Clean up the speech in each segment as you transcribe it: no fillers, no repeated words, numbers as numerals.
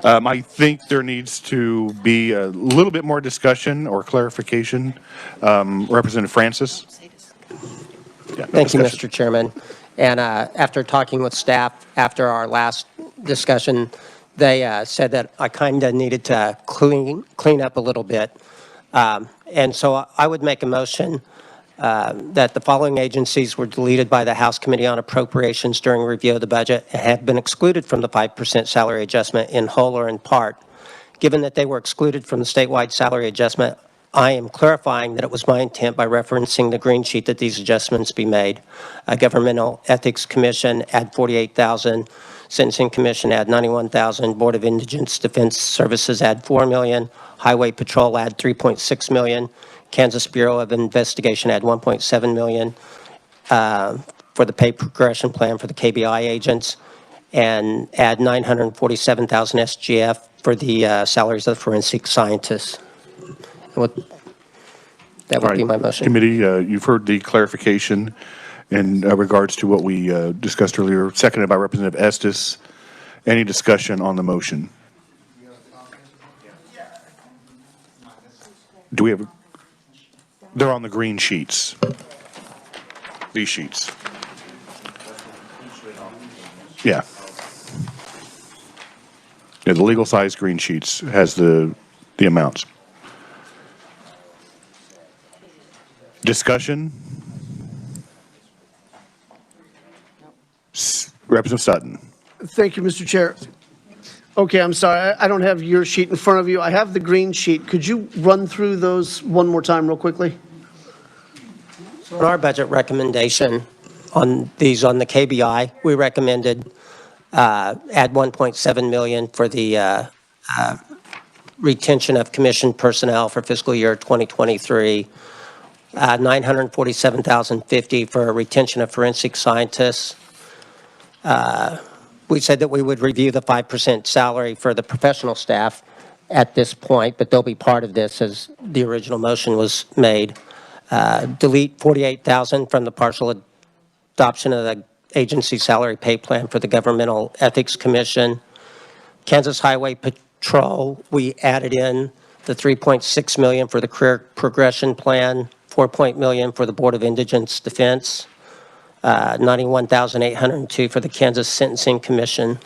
I think there needs to be a little bit more discussion or clarification. Representative Francis? Yeah, Thank you, Mr. Chairman. And after talking with staff after our last discussion, they said that I kind of needed to clean up a little bit. And so I would make a motion that the following agencies were deleted by the House Committee on Appropriations during review of the budget and have been excluded from the 5% salary adjustment in whole or in part. Given that they were excluded from the statewide salary adjustment, I am clarifying that it was my intent by referencing the green sheet that these adjustments be made. Governmental Ethics Commission, add 48,000. Sentencing Commission, add 91,000. Board of Indigent Defense Services, add 4 million. Highway Patrol, add 3.6 million. Kansas Bureau of Investigation, add 1.7 million for the pay progression plan for the KBI agents, and add 947,000 SGF for the salaries of the forensic scientists. That would be my motion. Committee, you've heard the clarification in regards to what we discussed earlier, seconded by Representative Estes. Any discussion on the motion? Do we have? They're on the green sheets. These sheets. Yeah. Yeah, the legal size green sheets has the amounts. Discussion? Representative Sutton. Thank you, Mr. Chair. Okay, I'm sorry. I don't have your sheet in front of you. I have the green sheet. Could you run through those one more time real quickly? So in our budget recommendation on these on the KBI, we recommended add 1.7 million for the retention of commissioned personnel for fiscal year 2023. 947,050 for retention of forensic scientists. We said that we would review the 5% salary for the professional staff at this point, but they'll be part of this as the original motion was made. Delete 48,000 from the partial adoption of the agency salary pay plan for the Governmental Ethics Commission. Kansas Highway Patrol, we added in the 3.6 million for the career progression plan, 4 million for the Board of Indigent Defense, 91,802 for the Kansas Sentencing Commission,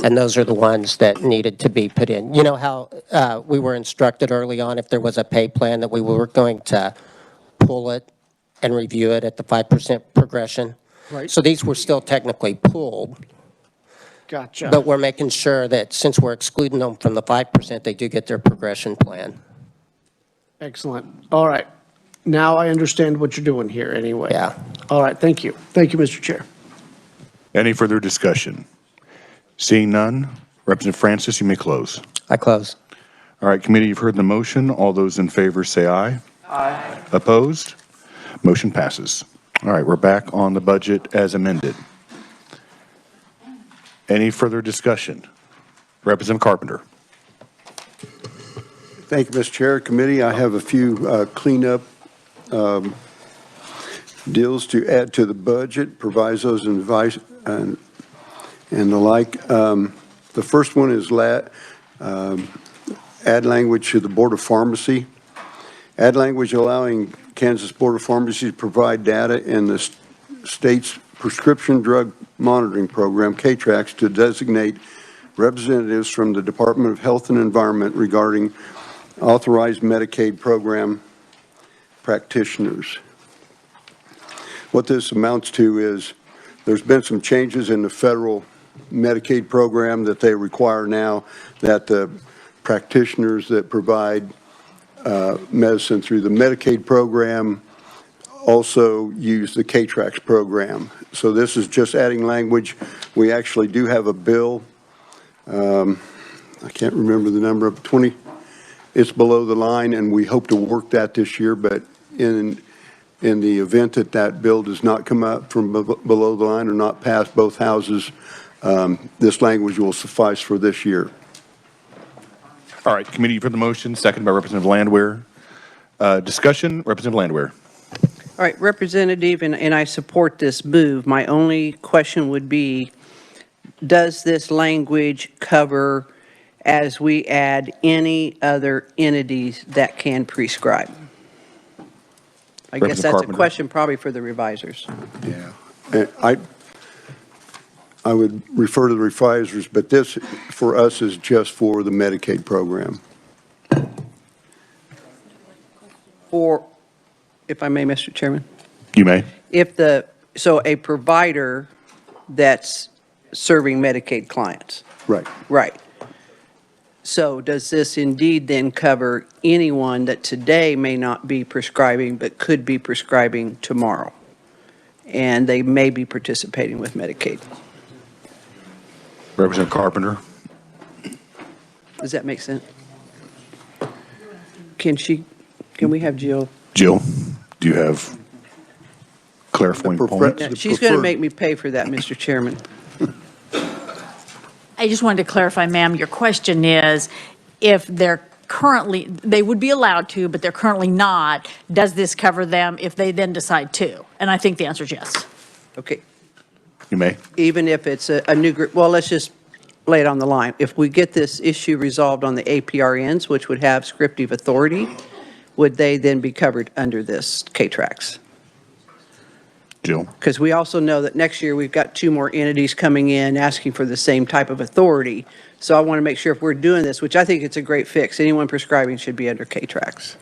and those are the ones that needed to be put in. You know how we were instructed early on if there was a pay plan that we were going to pull it and review it at the 5% progression? Right. So these were still technically pulled. Gotcha. But we're making sure that since we're excluding them from the 5%, they do get their progression plan. Excellent. All right. Now I understand what you're doing here anyway. Yeah. All right. Thank you. Thank you, Mr. Chair. Any further discussion? Seeing none, Representative Francis, you may close. I close. All right, committee, you've heard the motion. All those in favor say aye. Aye. Opposed? Motion passes. All right, we're back on the budget as amended. Any further discussion? Representative Carpenter. Thank you, Mr. Chair. Committee, I have a few cleanup deals to add to the budget, provisos and advice and the like. The first one is add language to the Board of Pharmacy. Add language allowing Kansas Board of Pharmacy to provide data in the state's prescription drug monitoring program, KTRACS, to designate representatives from the Department of Health and Environment regarding authorized Medicaid program practitioners. What this amounts to is there's been some changes in the federal Medicaid program that they require now that the practitioners that provide medicine through the Medicaid program also use the KTRACS program. So this is just adding language. We actually do have a bill. I can't remember the number of 20. It's below the line, and we hope to work that this year. But in the event that that bill does not come up from below the line or not pass both houses, this language will suffice for this year. All right, committee for the motion, seconded by Representative Landwehr. Discussion, Representative Landwehr. All right, Representative, and I support this move. My only question would be, does this language cover as we add any other entities that can prescribe? I guess Representative that's a Carpenter. question probably for the revisers. Yeah. I would refer to the revisers, but this, for us, is just for the Medicaid program. Or, if I may, Mr. Chairman, You may. so a provider that's serving Medicaid clients. Right. Right. So does this indeed then cover anyone that today may not be prescribing but could be prescribing tomorrow? And they may be participating with Medicaid. Representative Carpenter. Does that make sense? Can we have Jill? Jill, do you have clarifying The points? The She's going to preferred- make me pay for that, Mr. Chairman. I just wanted to clarify, ma'am, your question is, if they're currently, they would be allowed to, but they're currently not, does this cover them if they then decide to? And I think the answer is yes. Okay. You may. Even if it's a new group, well, let's just lay it on the line. If we get this issue resolved on the APRNs, which would have scriptive authority, would they then be covered under this K-Trax? Jill. Because we also know that next year we've got 2 more entities coming in asking for the same type of authority. So I want to make sure if we're doing this, which I think it's a great fix, anyone prescribing should be under K-Trax.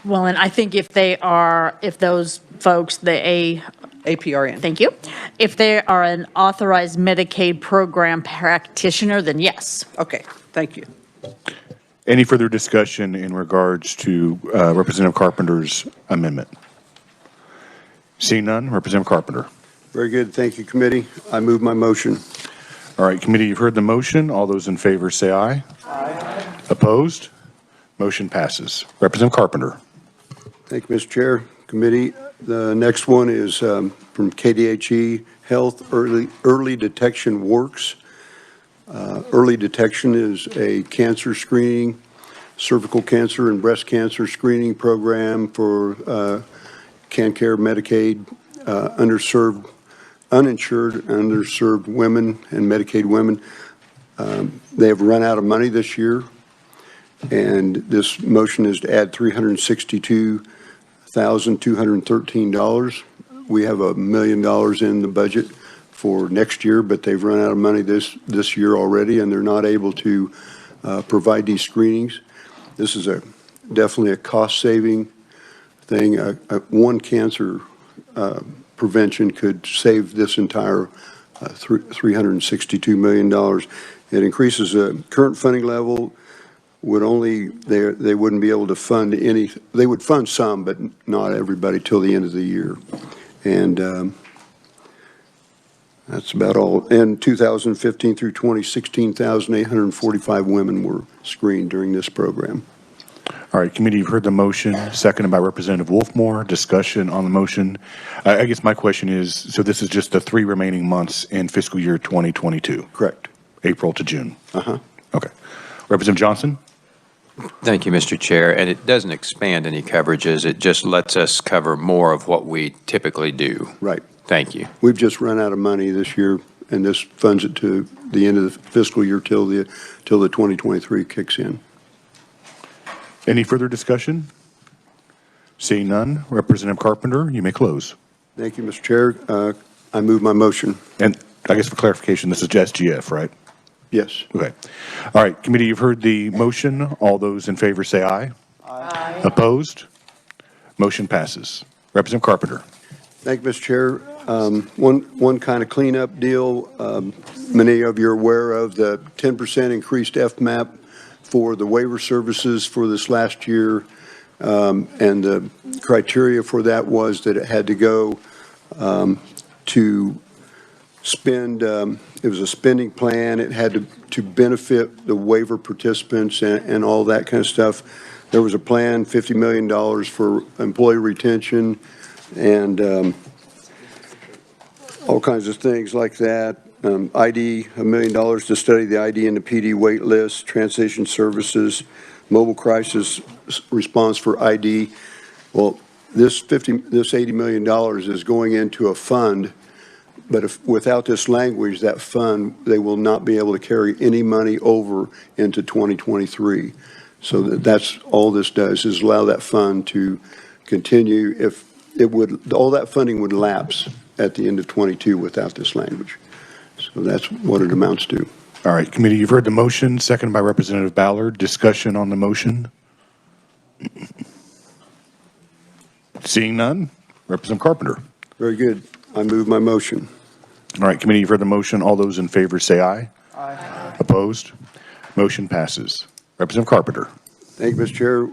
Well, and I think if those folks, APRN. thank you, if they are an authorized Medicaid program practitioner, then yes. Okay, thank you. Any further discussion in regards to Representative Carpenter's amendment? Seeing none, Representative Carpenter. Very good. Thank you, committee. I move my motion. All right, committee, you've heard the motion. All those in favor say aye. Aye. Opposed? Motion passes. Representative Carpenter. Thank you, Mr. Chair. Committee, the next one is from KDHE Health Early Detection Works. Early detection is a cancer screening, cervical cancer and breast cancer screening program for CanCare Medicaid, uninsured, underserved women and Medicaid women. They have run out of money this year, and this motion is to add $362,213. We have $1 million in the budget for next year, but they've run out of money this year already, and they're not able to provide these screenings. This is definitely a cost-saving thing. One cancer prevention could save this entire $362 million. It increases the current funding level. They wouldn't be able to fund any. They would fund some, but not everybody till the end of the year. And that's about all. In 2015 through 20, 16,845 women were screened during this program. All right, committee, you've heard the motion, seconded by Representative Wolfmore. Discussion on the motion. I guess my question is, so this is just the 3 remaining months in fiscal year 2022? Correct. April to June? Uh-huh. Okay. Representative Johnson? Thank you, Mr. Chair. And it doesn't expand any coverages. It just lets us cover more of what we typically do. Right. Thank you. We've just run out of money this year, and this funds it to the end of the fiscal year till the 2023 kicks in. Any further discussion? Seeing none, Representative Carpenter, you may close. Thank you, Mr. Chair. I move my motion. And I guess for clarification, this is SGF, right? Yes. Okay. All right, committee, you've heard the motion. All those in favor say aye. Aye. Opposed? Motion passes. Representative Carpenter. Thank you, Mr. Chair. One kind of cleanup deal. Many of you are aware of the 10% increased FMAP for the waiver services for this last year. And the criteria for that was that it had to go to spend, it was a spending plan. It had to benefit the waiver participants and all that kind of stuff. There was a plan, $50 million for employee retention and all kinds of things like that. ID, $1 million to study the ID and the PD wait list, transition services, mobile crisis response for ID. Well, this $80 million is going into a fund But if, without this language, that fund, they will not be able to carry any money over into 2023. So that's all this does, is allow that fund to continue. If it would, all that funding would lapse at the end of 22 without this language. So that's what it amounts to. All right, committee, you've heard the motion, seconded by Representative Ballard. Discussion on the motion? Seeing none, Representative Carpenter. Very good. I move my motion. All right, committee, you've heard the motion. All those in favor say aye. Aye. Opposed? Motion passes. Representative Carpenter. Thank you, Mr. Chair.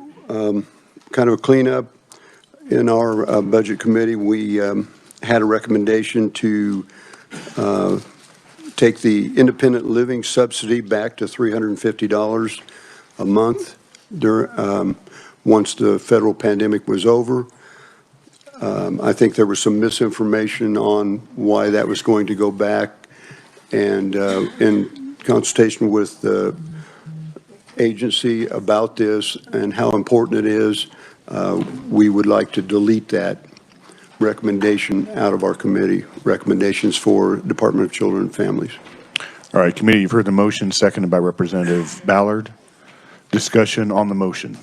Kind of a cleanup. In our Budget Committee, we had a recommendation to take the independent living subsidy back to $350 a month once the federal pandemic was over. I think there was some misinformation on why that was going to go back, and in consultation with the agency about this and how important it is, we would like to delete that recommendation out of our committee, recommendations for Department of Children and Families. All right, committee, you've heard the motion, seconded by Representative Ballard. Discussion on the motion.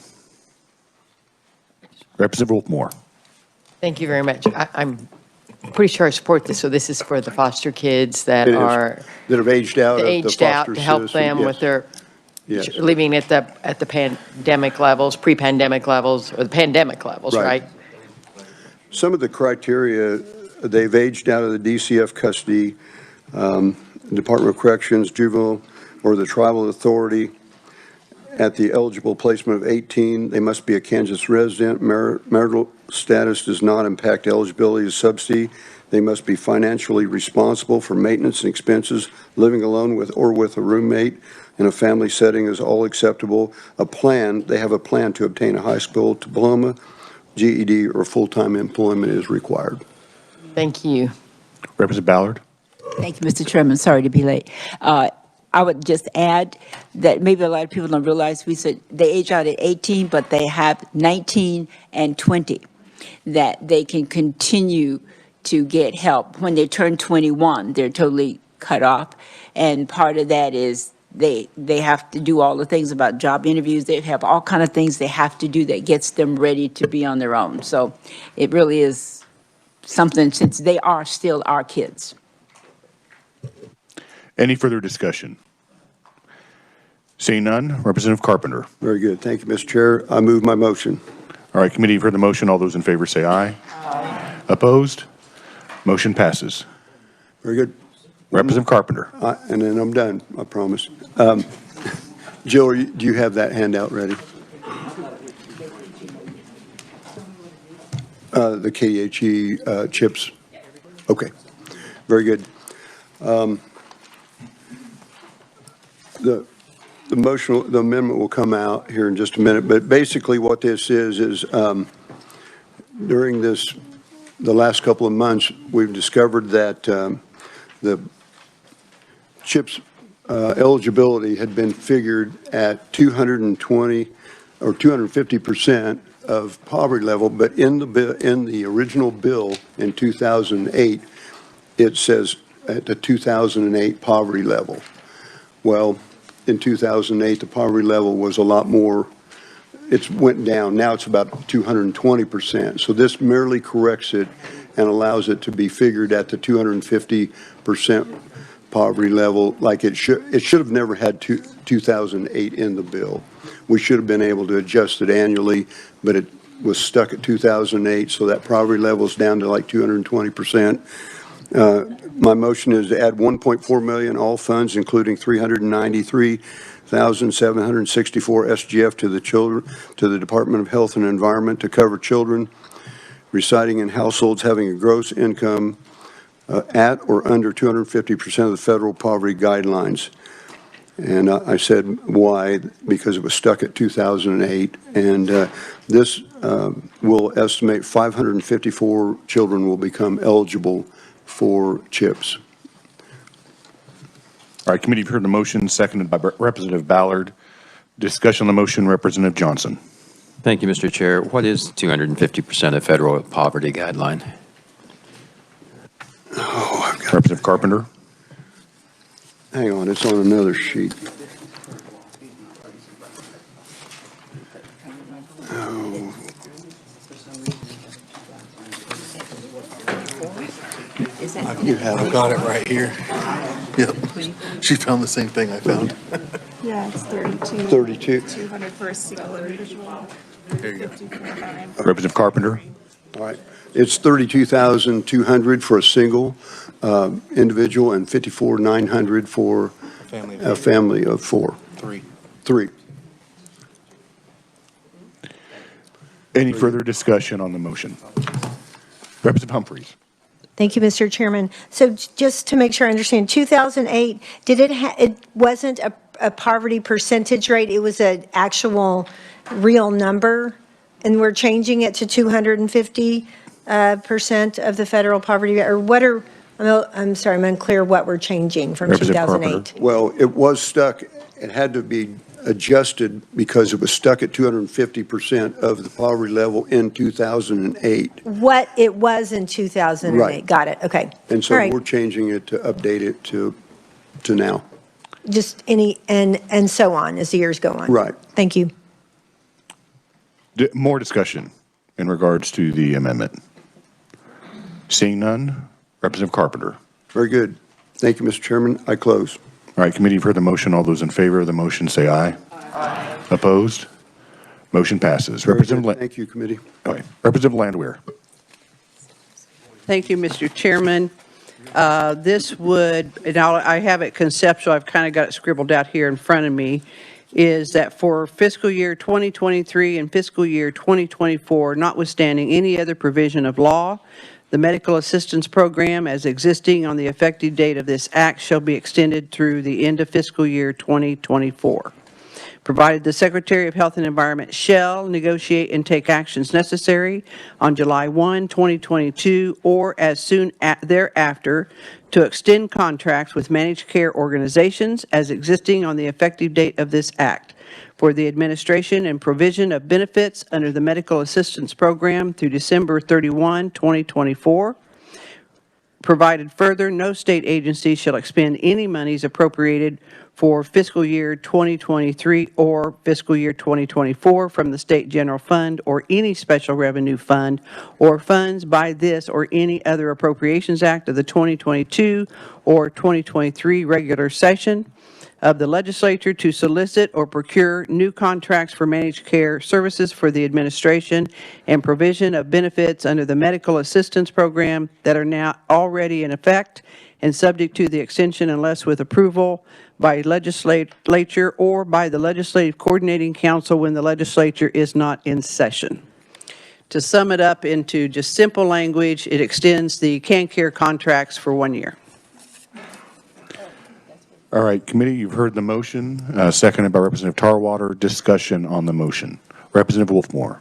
Representative Wolfmore. Thank you very much. I'm pretty sure I support this. So this is for the foster kids that It is. are That have aged out of the aged out foster to help system. them Yes. with their Yes. living at the pandemic levels, pre-pandemic levels, or the pandemic levels, Right. right? Some of the criteria, they've aged out of the DCF custody, Department of Corrections, juvenile, or the tribal authority. At the eligible placement of 18, they must be a Kansas resident. Marital status does not impact eligibility of subsidy. They must be financially responsible for maintenance and expenses. Living alone with or with a roommate in a family setting is all acceptable. They have a plan to obtain a high school diploma, GED, or full-time employment is required. Thank you. Representative Ballard. Thank you, Mr. Chairman. Sorry to be late. I would just add that maybe a lot of people don't realize we said they age out at 18, but they have 19 and 20 that they can continue to get help. When they turn 21, they're totally cut off. And part of that is they have to do all the things about job interviews. They have all kind of things they have to do that gets them ready to be on their own. So it really is something, since they are still our kids. Any further discussion? Seeing none, Representative Carpenter. Very good. Thank you, Mr. Chair. I move my motion. All right, committee, you've heard the motion. All those in favor say aye. Aye. Opposed? Motion passes. Very good. Representative Carpenter. And then I'm done, I promise. Jill, do you have that handout ready? The KDHE chips? Okay, very good. The amendment will come out here in just a minute, but basically what this is during the last couple of months, we've discovered that the CHIPS eligibility had been figured at 220 or 250% of poverty level, but in the original bill in 2008, it says at the 2008 poverty level. Well, in 2008, the poverty level was a lot more. It went down. Now it's about 220%. So this merely corrects it and allows it to be figured at the 250% poverty level, like it should. It should have never had 2008 in the bill. We should have been able to adjust it annually, but it was stuck at 2008, so that poverty level is down to like 220%. My motion is to add 1.4 million all funds, including 393,764 SGF to the Department of Health and Environment to cover children residing in households having a gross income at or under 250% of the federal poverty guidelines. And I said why, because it was stuck at 2008. And this will estimate 554 children will become eligible for CHIPS. All right, committee, you've heard the motion, seconded by Representative Ballard. Discussion on the motion, Representative Johnson. Thank you, Mr. Chair. What is 250% of federal poverty guideline? Representative Representative Carpenter. Hang on, it's on another sheet. Oh. You have it. I've got it right here. Yep. She found the same thing I found. Yeah, it's 32. 32. 200 for a single individual. There you go. 50 Representative Carpenter. All right. It's 32,200 for a single individual and 54,900 for Family. a family of four. Three. Any further discussion on the motion? Representative Humphries. Thank you, Mr. Chairman. So just to make sure I understand, 2008, it wasn't a poverty percentage rate, it was an actual real number? And we're changing it to 250% of the federal poverty, or what are, I'm sorry, I'm unclear what we're changing from Representative 2008. Carpenter. Well, it was stuck, it had to be adjusted because it was stuck at 250% of the poverty level in 2008. What it was in 2008. Right. Got it, okay. And so All right. we're changing it to update it to now. Just any, and so on as the years go on. Right. Thank you. More discussion in regards to the amendment? Seeing none, Representative Carpenter. Very good. Thank you, Mr. Chairman. I close. All right, committee, you've heard the motion. All those in favor of the motion say aye. Aye. Opposed? Motion passes. Very Representative good. Thank you, committee. Okay. Representative Landwehr. Thank you, Mr. Chairman. This would, and I have it conceptual, I've kind of got it scribbled out here in front of me, is that for fiscal year 2023 and fiscal year 2024, notwithstanding any other provision of law, the medical assistance program as existing on the effective date of this act shall be extended through the end of fiscal year 2024. Provided the Secretary of Health and Environment shall negotiate and take actions necessary on July 1, 2022, or as soon thereafter to extend contracts with managed care organizations as existing on the effective date of this act for the administration and provision of benefits under the medical assistance program through December 31, 2024. Provided further, no state agency shall expend any monies appropriated for fiscal year 2023 or fiscal year 2024 from the State General Fund or any special revenue fund or funds by this or any other Appropriations Act of the 2022 or 2023 regular session of the Legislature to solicit or procure new contracts for managed care services for the administration and provision of benefits under the medical assistance program that are now already in effect and subject to the extension unless with approval by legislature or by the Legislative Coordinating Council when the legislature is not in session. To sum it up into just simple language, it extends the CanCare contracts for 1 year. All right, committee, you've heard the motion, seconded by Representative Tarwater. Discussion on the motion. Representative Wolfmore.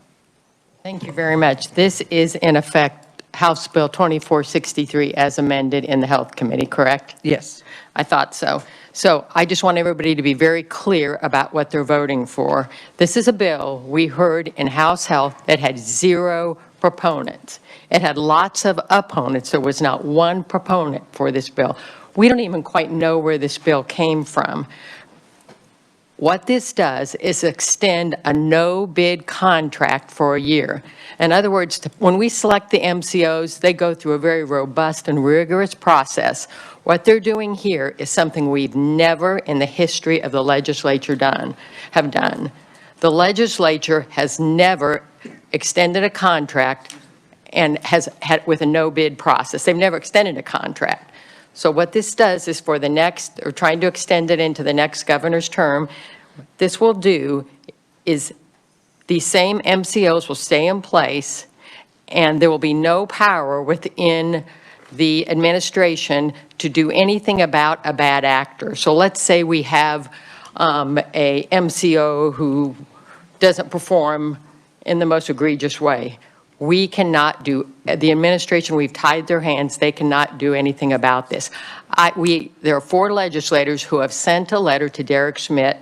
Thank you very much. This is in effect House Bill 2463 as amended in the Health Committee, correct? Yes. I thought so. So I just want everybody to be very clear about what they're voting for. This is a bill we heard in House Health that had 0 proponents. It had lots of opponents. There was not one proponent for this bill. We don't even quite know where this bill came from. What this does is extend a no-bid contract for a year. In other words, when we select the MCOs, they go through a very robust and rigorous process. What they're doing here is something we've never in the history of the legislature have done. The legislature has never extended a contract and has had with a no-bid process. They've never extended a contract. So what this does is for the next, or trying to extend it into the next governor's term, this will do is these same MCOs will stay in place and there will be no power within the administration to do anything about a bad actor. So let's say we have a MCO who doesn't perform in the most egregious way. We cannot do, the administration, we've tied their hands, they cannot do anything about this. There are 4 legislators who have sent a letter to Derek Schmidt.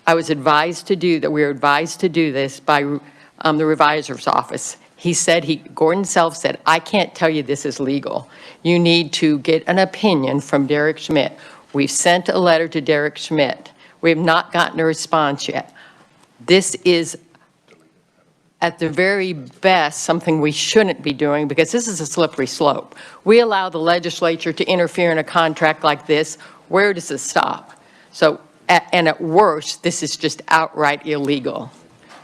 I was advised to do that, we were advised to do this by the revisor's office. Gordon Self said, I can't tell you this is legal. You need to get an opinion from Derek Schmidt. We've sent a letter to Derek Schmidt. We have not gotten a response yet. This is, at the very best, something we shouldn't be doing because this is a slippery slope. We allow the legislature to interfere in a contract like this. Where does it stop? So, and at worst, this is just outright illegal.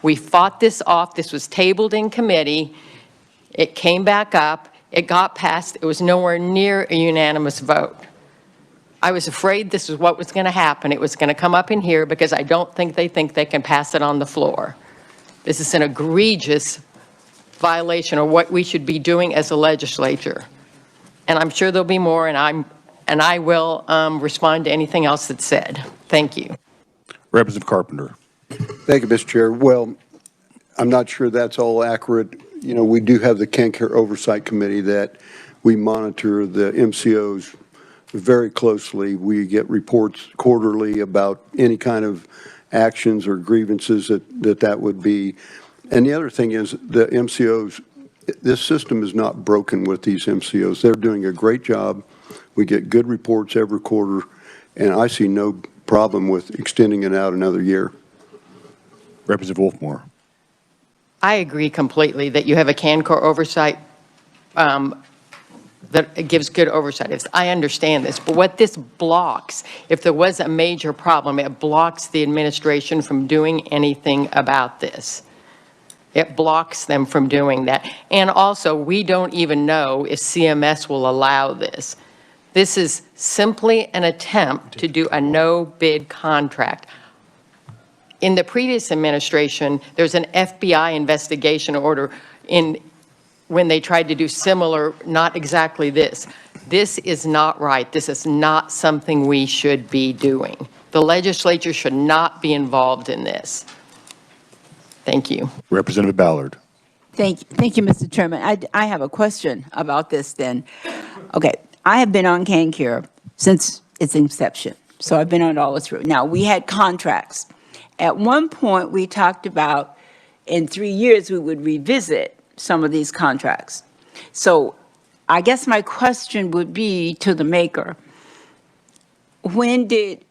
We fought this off. This was tabled in committee. It came back up. It got passed. It was nowhere near a unanimous vote. I was afraid this is what was going to happen. It was going to come up in here because I don't think they can pass it on the floor. This is an egregious violation of what we should be doing as a legislature. And I'm sure there'll be more, and I will respond to anything else that's said. Thank you. Representative Carpenter. Thank you, Mr. Chair. Well, I'm not sure that's all accurate. You know, we do have the CanCare Oversight Committee that we monitor the MCOs very closely. We get reports quarterly about any kind of actions or grievances that would be. And the other thing is the MCOs, this system is not broken with these MCOs. They're doing a great job. We get good reports every quarter, and I see no problem with extending it out another year. Representative Wolfmore. I agree completely that you have a CanCore oversight that gives good oversight. I understand this, but what this blocks, if there was a major problem, it blocks the administration from doing anything about this. It blocks them from doing that. And also, we don't even know if CMS will allow this. This is simply an attempt to do a no-bid contract. In the previous administration, there's an FBI investigation order when they tried to do similar, not exactly this. This is not right. This is not something we should be doing. The legislature should not be involved in this. Thank you. Representative Ballard. Thank you, Mr. Chairman. I have a question about this then. Okay, I have been on CanCare since its inception, so I've been on it all through. Now, we had contracts. At one point, we talked about in 3 years, we would revisit some of these contracts. So I guess my question would be to the maker, when did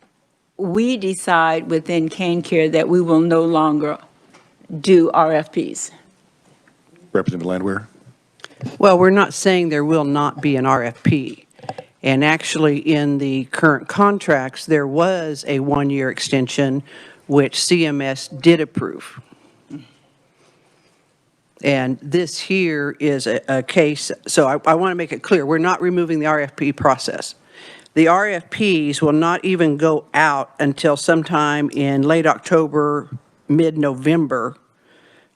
we decide within CanCare that we will no longer do RFPs? Representative Landwehr. Well, we're not saying there will not be an RFP. And actually, in the current contracts, there was a one-year extension, which CMS did approve. And this here is a case, so I want to make it clear, we're not removing the RFP process. The RFPs will not even go out until sometime in late October, mid-November,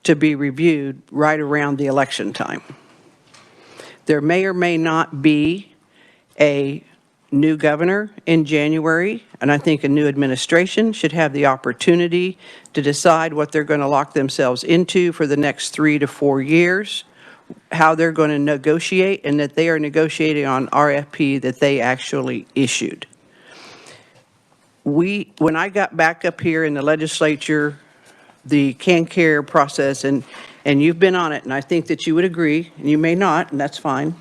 to be reviewed right around the election time. There may or may not be a new governor in January, and I think a new administration should have the opportunity to decide what they're going to lock themselves into for the next 3 to 4 years, how they're going to negotiate, and that they are negotiating on RFP that they actually issued. When I got back up here in the legislature, the CanCare process, and you've been on it, and I think that you would agree, and you may not, and that's fine,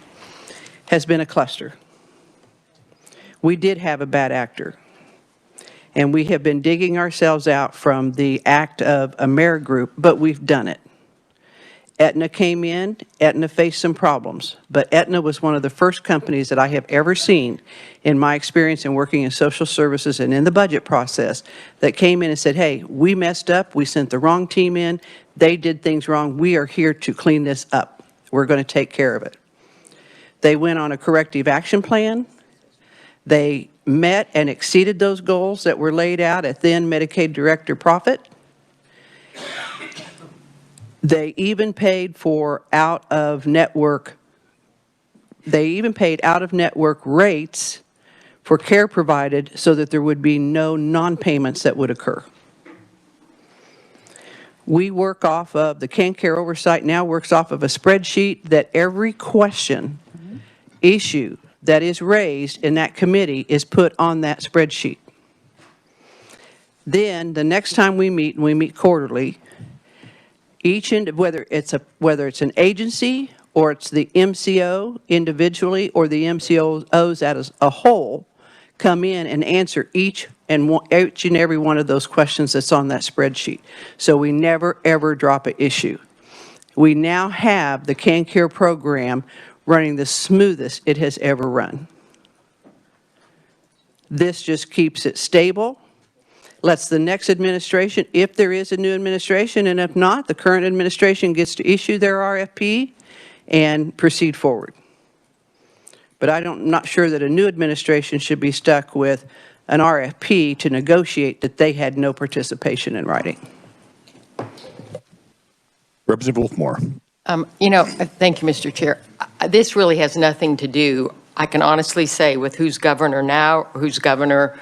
has been a cluster. We did have a bad actor, and we have been digging ourselves out from the act of AmeriGroup, but we've done it. Aetna came in, Aetna faced some problems, but Aetna was one of the first companies that I have ever seen in my experience in working in social services and in the budget process that came in and said, hey, we messed up, we sent the wrong team in, they did things wrong, we are here to clean this up. We're going to take care of it. They went on a corrective action plan. They met and exceeded those goals that were laid out at then Medicaid Director Profit. They even paid for out-of-network rates for care provided so that there would be no non-payments that would occur. We work off of, the CanCare Oversight now works off of a spreadsheet that every question, issue, that is raised in that committee is put on that spreadsheet. Then the next time we meet, and we meet quarterly, whether it's an agency or it's the MCO individually or the MCOs as a whole, come in and answer each and every one of those questions that's on that spreadsheet. So we never, ever drop an issue. We now have the CanCare program running the smoothest it has ever run. This just keeps it stable, lets the next administration, if there is a new administration, and if not, the current administration gets to issue their RFP and proceed forward. But I'm not sure that a new administration should be stuck with an RFP to negotiate that they had no participation in writing. Representative Wolfmore. Thank you, Mr. Chair. This really has nothing to do, I can honestly say, with who's governor now or who's governor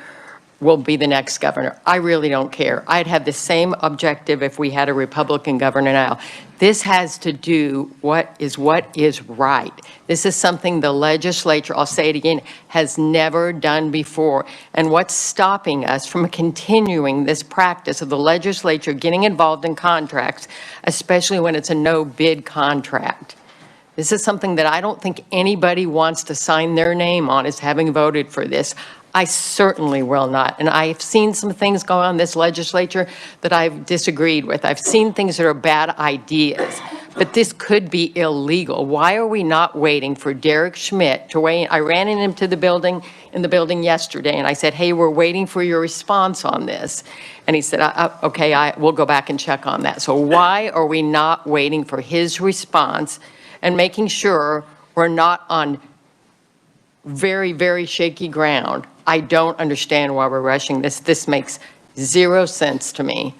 will be the next governor. I really don't care. I'd have the same objective if we had a Republican governor now. This has to do what is right. This is something the legislature, I'll say it again, has never done before. And what's stopping us from continuing this practice of the legislature getting involved in contracts, especially when it's a no-bid contract? This is something that I don't think anybody wants to sign their name on as having voted for this. I certainly will not. And I've seen some things go on in this legislature that I've disagreed with. I've seen things that are bad ideas, but this could be illegal. Why are we not waiting for Derek Schmidt to weigh in? I ran into the building yesterday and I said, hey, we're waiting for your response on this. And he said, okay, we'll go back and check on that. So why are we not waiting for his response and making sure we're not on very, very shaky ground? I don't understand why we're rushing this. This makes zero sense to me.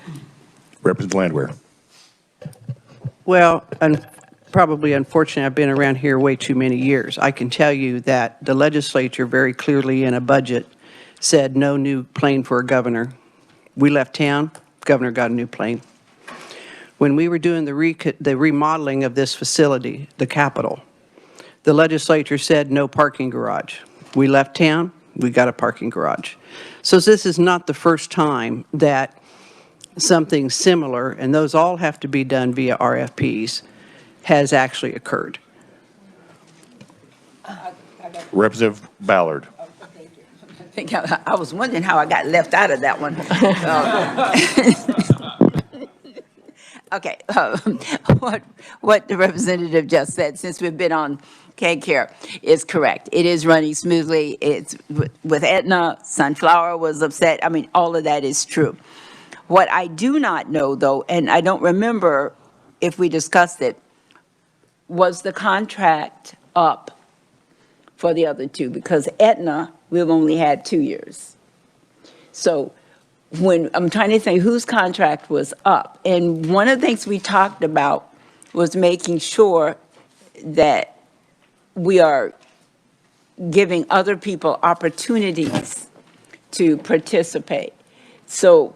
Representative Landwehr. Well, probably unfortunately, I've been around here way too many years. I can tell you that the legislature very clearly in a budget said no new plane for a governor. We left town, governor got a new plane. When we were doing the remodeling of this facility, the Capitol, the legislature said no parking garage. We left town, we got a parking garage. So this is not the first time that something similar, and those all have to be done via RFPs, has actually occurred. Representative Ballard. I was wondering how I got left out of that one. Okay, what the representative just said, since we've been on CanCare, is correct. It is running smoothly. It's with Aetna, Sunflower was upset. I mean, all of that is true. What I do not know, though, and I don't remember if we discussed it, was the contract up for the other two? Because Aetna, we've only had 2 years. So when I'm trying to think whose contract was up, and one of the things we talked about was making sure that we are giving other people opportunities to participate. So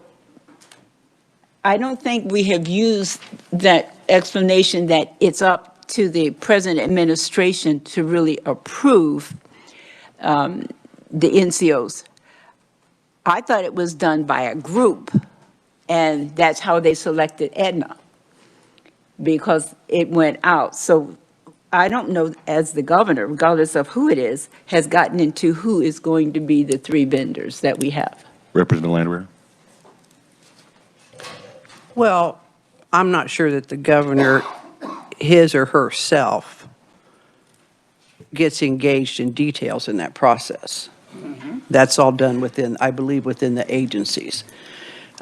I don't think we have used that explanation that it's up to the present administration to really approve the NCOs. I thought it was done by a group, and that's how they selected Aetna, because it went out. So I don't know, as the governor, regardless of who it is, has gotten into who is going to be the 3 vendors that we have. Representative Landwehr. Well, I'm not sure that the governor, his or herself, gets engaged in details in that process. That's all done within, I believe, within the agencies.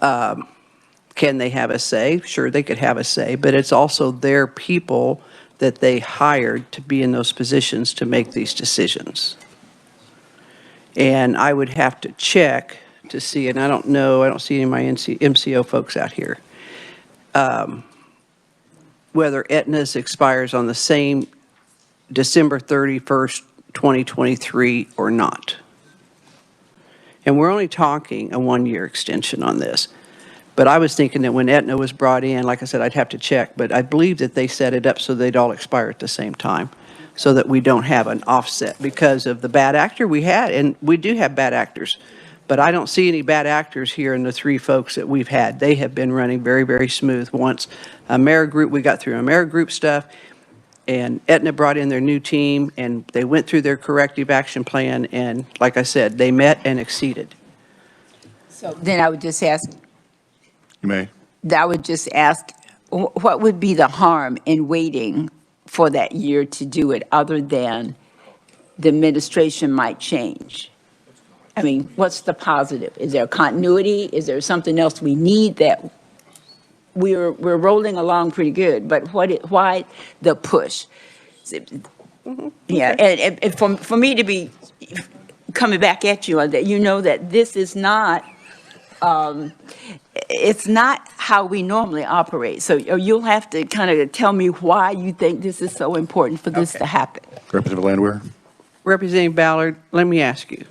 Can they have a say? Sure, they could have a say, but it's also their people that they hired to be in those positions to make these decisions. And I would have to check to see, and I don't know, I don't see any of my MCO folks out here, whether Aetna's expires on the same December 31st, 2023 or not. And we're only talking a 1-year extension on this. But I was thinking that when Aetna was brought in, like I said, I'd have to check, but I believe that they set it up so they'd all expire at the same time, so that we don't have an offset because of the bad actor we had, and we do have bad actors. But I don't see any bad actors here in the three folks that we've had. They have been running very, very smooth. Once AmeriGroup, we got through AmeriGroup stuff, and Aetna brought in their new team, and they went through their corrective action plan, and like I said, they met and exceeded. So then I would just ask, You may. what would be the harm in waiting for that year to do it, other than the administration might change? I mean, what's the positive? Is there continuity? Is there something else we need that we're rolling along pretty good, but why the push? Yeah, and for me to be coming back at you on that, you know that this is not, it's not how we normally operate. So you'll have to kind of tell me why you think this is so important for this to happen. Representative Landwehr? Representative Ballard, let me ask you.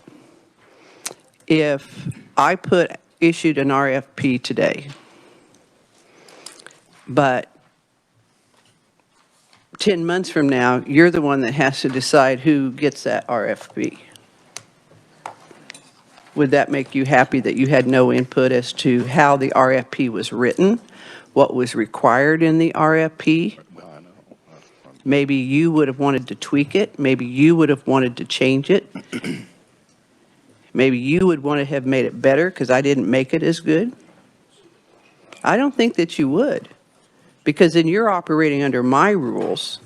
If I issued an RFP today, but 10 months from now, you're the one that has to decide who gets that RFP, would that make you happy that you had no input as to how the RFP was written, what was required in the RFP? Maybe you would have wanted to tweak it. Maybe you would have wanted to change it. Maybe you would want to have made it better because I didn't make it as good. I don't think that you would, because then you're operating under my rules,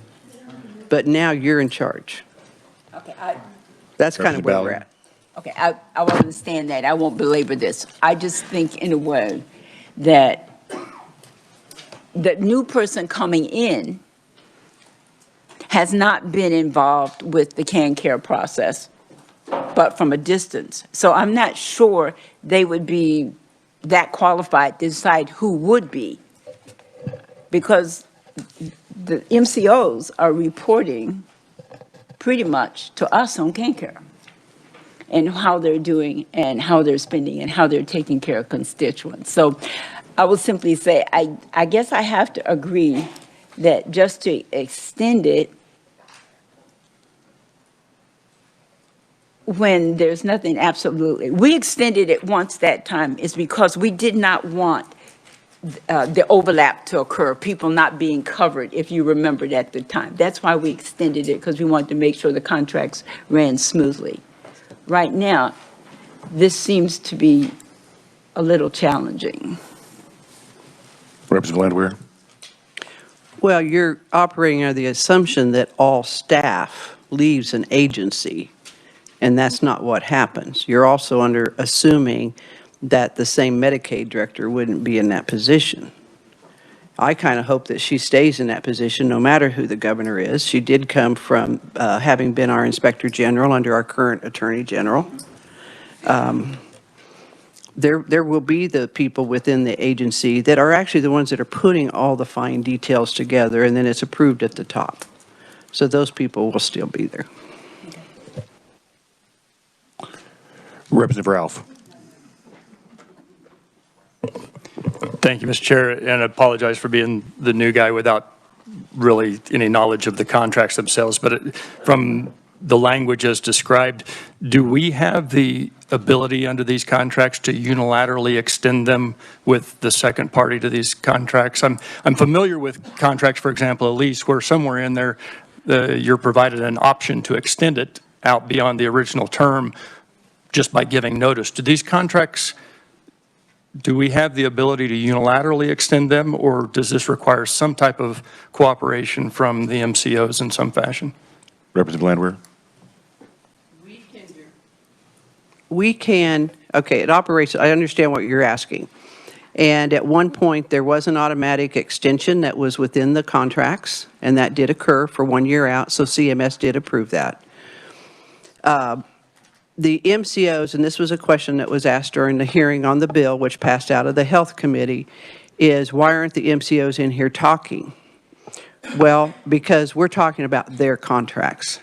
but now you're in charge. Okay, That's kind of where we're at. Okay, I will understand that. I won't belabor this. I just think in a way that the new person coming in has not been involved with the CAN-CARE process, but from a distance. So I'm not sure they would be that qualified to decide who would be, because the MCOs are reporting pretty much to us on CAN-CARE and how they're doing and how they're spending and how they're taking care of constituents. So I will simply say, I guess I have to agree that just to extend it when there's nothing absolutely, we extended it once that time is because we did not want the overlap to occur, people not being covered, if you remembered at the time. That's why we extended it, because we wanted to make sure the contracts ran smoothly. Right now, this seems to be a little challenging. Representative Landwehr? Well, you're operating under the assumption that all staff leaves an agency, and that's not what happens. You're also assuming that the same Medicaid director wouldn't be in that position. I kind of hope that she stays in that position no matter who the governor is. She did come from having been our inspector general under our current attorney general. There will be the people within the agency that are actually the ones that are putting all the fine details together, and then it's approved at the top. So those people will still be there. Representative Ralph? Thank you, Mr. Chair, and I apologize for being the new guy without really any knowledge of the contracts themselves. But from the language as described, do we have the ability under these contracts to unilaterally extend them with the second party to these contracts? I'm familiar with contracts, for example, a lease, where somewhere in there you're provided an option to extend it out beyond the original term just by giving notice. Do these contracts, do we have the ability to unilaterally extend them, or does this require some type of cooperation from the MCOs in some fashion? Representative Landwehr? We can, okay, it operates, I understand what you're asking. And at one point, there was an automatic extension that was within the contracts, and that did occur for 1 year out, so CMS did approve that. The MCOs, and this was a question that was asked during the hearing on the bill, which passed out of the Health Committee, is why aren't the MCOs in here talking? Well, because we're talking about their contracts.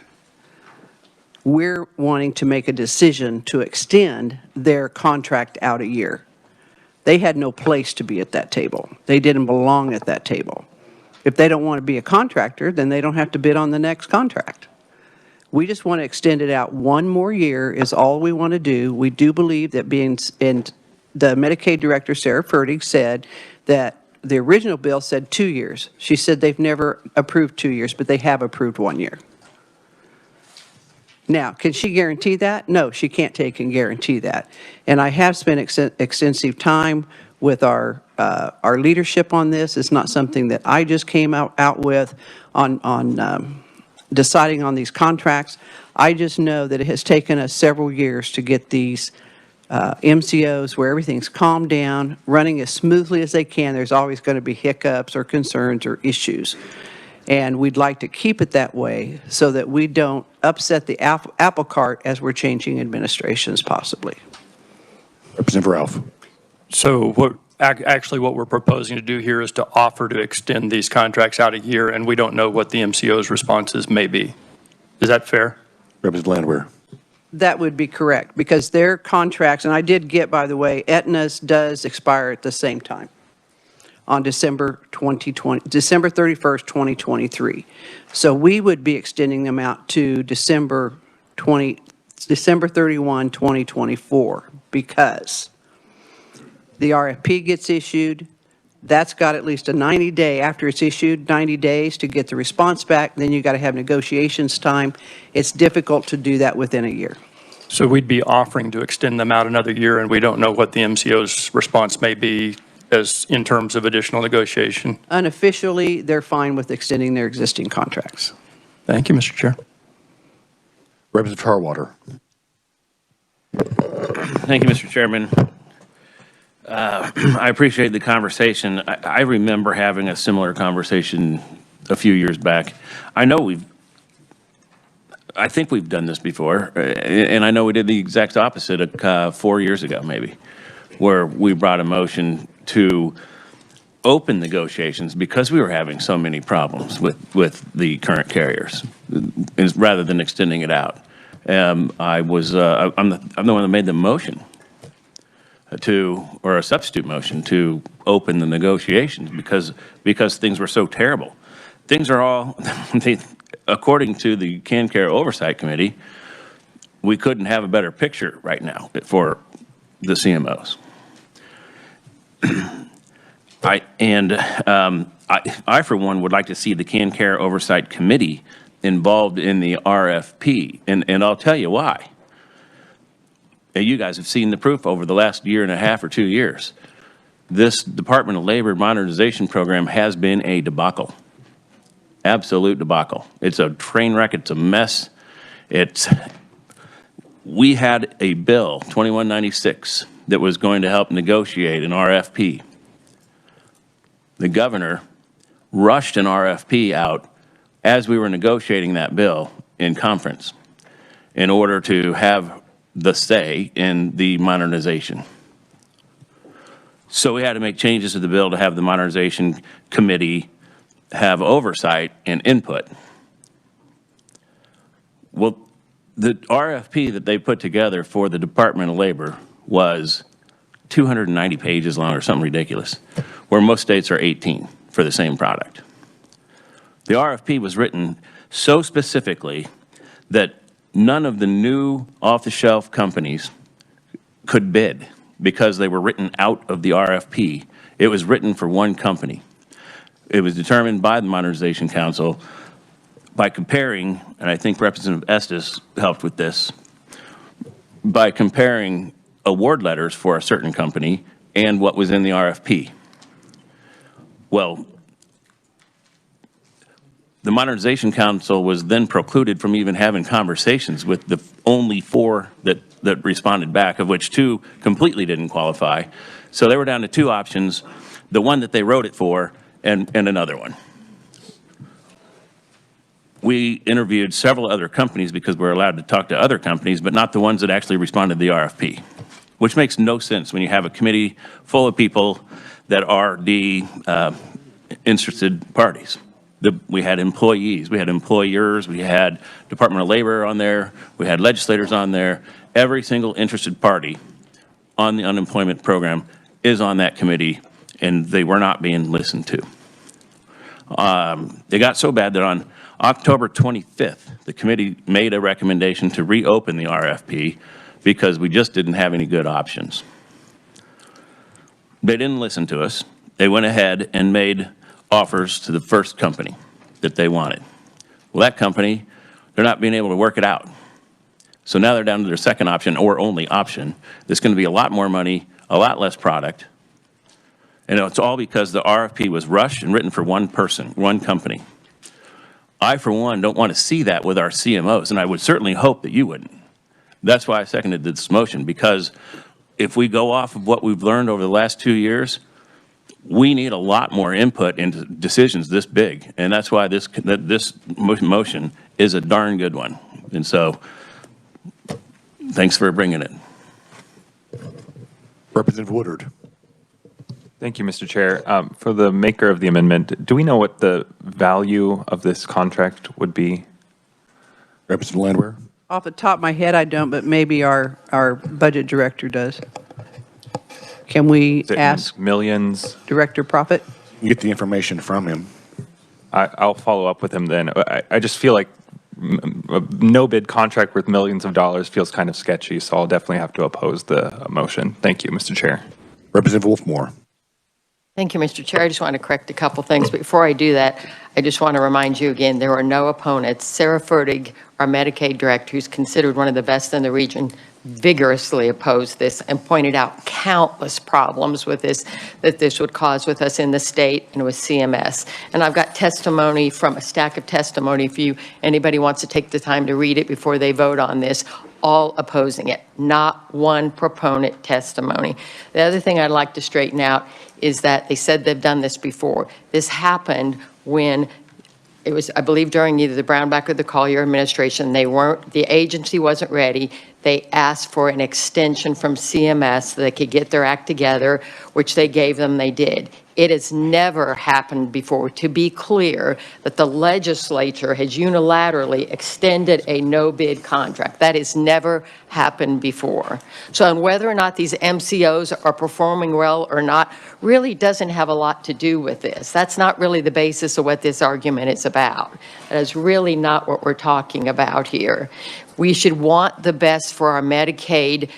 We're wanting to make a decision to extend their contract out a year. They had no place to be at that table. They didn't belong at that table. If they don't want to be a contractor, then they don't have to bid on the next contract. We just want to extend it out one more year is all we want to do. We do believe that and the Medicaid director, Sarah Fertig, said that the original bill said 2 years. She said they've never approved 2 years, but they have approved 1 year. Now, can she guarantee that? No, she can't take and guarantee that. And I have spent extensive time with our leadership on this. It's not something that I just came out with on deciding on these contracts. I just know that it has taken us several years to get these MCOs where everything's calmed down, running as smoothly as they can. There's always going to be hiccups or concerns or issues. And we'd like to keep it that way so that we don't upset the apple cart as we're changing administrations possibly. Representative Ralph. So actually what we're proposing to do here is to offer to extend these contracts out a year, and we don't know what the MCO's responses may be. Is that fair? Representative Landwehr. That would be correct, because their contracts, and I did get, by the way, Aetna's does expire at the same time on December 31st, 2023. So we would be extending them out to December 31, 2024, because the RFP gets issued. That's got at least a 90-day, after it's issued, 90 days to get the response back. Then you got to have negotiations time. It's difficult to do that within a year. So we'd be offering to extend them out another year, and we don't know what the MCO's response may be as in terms of additional negotiation. Unofficially, they're fine with extending their existing contracts. Thank you, Mr. Chair. Representative Tarwater. Thank you, Mr. Chairman. I appreciate the conversation. I remember having a similar conversation a few years back. I think we've done this before, and I know we did the exact opposite 4 years ago, maybe, where we brought a motion to open negotiations because we were having so many problems with the current carriers, rather than extending it out. I'm the one that made the motion or a substitute motion to open the negotiations because things were so terrible. Things are all, according to the CanCare Oversight Committee, we couldn't have a better picture right now for the CMOs. I, for one, would like to see the CanCare Oversight Committee involved in the RFP, and I'll tell you why. You guys have seen the proof over the last year and a half or 2 years. This Department of Labor modernization program has been a debacle. Absolute debacle. It's a train wreck. It's a mess. We had a bill, 2196, that was going to help negotiate an RFP. The governor rushed an RFP out as we were negotiating that bill in conference in order to have the say in the modernization. So we had to make changes to the bill to have the modernization committee have oversight and input. Well, the RFP that they put together for the Department of Labor was 290 pages long or something ridiculous, where most states are 18 for the same product. The RFP was written so specifically that none of the new off-the-shelf companies could bid because they were written out of the RFP. It was written for one company. It was determined by the Modernization Council by comparing, and I think Representative Estes helped with this, by comparing award letters for a certain company and what was in the RFP. Well, the Modernization Council was then precluded from even having conversations with the only 4 that responded back, of which 2 completely didn't qualify. So they were down to 2 options, the one that they wrote it for and another one. We interviewed several other companies because we're allowed to talk to other companies, but not the ones that actually responded to the RFP, which makes no sense when you have a committee full of people that are the interested parties. We had employees, we had employers, we had Department of Labor on there, we had legislators on there. Every single interested party on the unemployment program is on that committee, and they were not being listened to. It got so bad that October 25th, the committee made a recommendation to reopen the RFP because we just didn't have any good options. They didn't listen to us. They went ahead and made offers to the first company that they wanted. Well, that company, they're not being able to work it out. So now they're down to their second option or only option. There's going to be a lot more money, a lot less product. And it's all because the RFP was rushed and written for one person, one company. I, for one, don't want to see that with our CMOs, and I would certainly hope that you wouldn't. That's why I seconded this motion, because if we go off of what we've learned over the last 2 years, we need a lot more input into decisions this big, and that's why this motion is a darn good one. And so, thanks for bringing it. Representative Woodard. Thank you, Mr. Chair. For the maker of the amendment, do we know what the value of this contract would be? Representative Landwehr. Off the top of my head, I don't, but maybe our budget director does. Can we Is it ask millions? Director Profit? Get the information from him. I'll follow up with him then. I just feel like a no bid contract worth millions of dollars feels kind of sketchy, so I'll definitely have to oppose the motion. Thank you, Mr. Chair. Representative Wolfmore. Thank you, Mr. Chair. I just want to correct a couple things. Before I do that, I just want to remind you again, there are no opponents. Sarah Fertig, our Medicaid director, who's considered one of the best in the region, vigorously opposed this and pointed out countless problems with this, that this would cause with us in the state and with CMS. And I've got testimony from a stack of testimony if anybody wants to take the time to read it before they vote on this, all opposing it, not one proponent testimony. The other thing I'd like to straighten out is that they said they've done this before. This happened when it was, I believe, during either the Brownback or the Collier administration. The agency wasn't ready. They asked for an extension from CMS so they could get their act together, which they gave them, they did. It has never happened before, to be clear, that the legislature has unilaterally extended a no-bid contract. That has never happened before. So on whether or not these MCOs are performing well or not really doesn't have a lot to do with this. That's not really the basis of what this argument is about. That is really not what we're talking about here. We should want the best for our Medicaid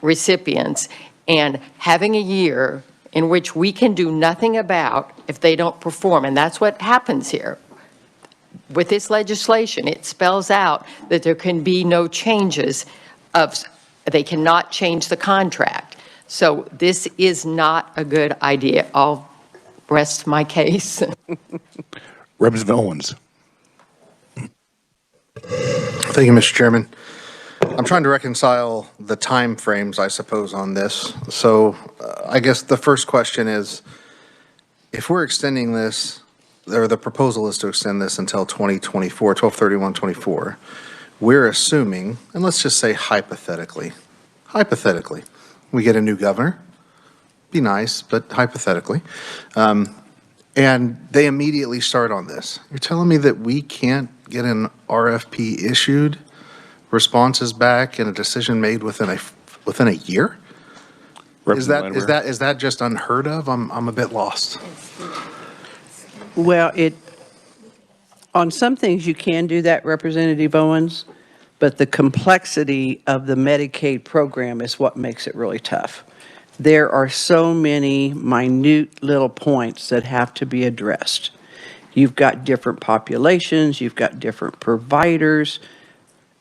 recipients, and having a year in which we can do nothing about if they don't perform. And that's what happens here. With this legislation, it spells out that there can be no changes they cannot change the contract. So this is not a good idea. I'll rest my case. Representative Owens. Thank you, Mr. Chairman. I'm trying to reconcile the time frames, I suppose, on this. So I guess the first question is, if we're extending this, or the proposal is to extend this until 2024, 12/31/24, we're assuming, and let's just say hypothetically, we get a new governor, be nice, but hypothetically, and they immediately start on this. You're telling me that we can't get an RFP issued, responses back, and a decision made within a year? Is that just unheard of? I'm a bit lost. Well, on some things you can do that, Representative Owens, but the complexity of the Medicaid program is what makes it really tough. There are so many minute little points that have to be addressed. You've got different populations, you've got different providers.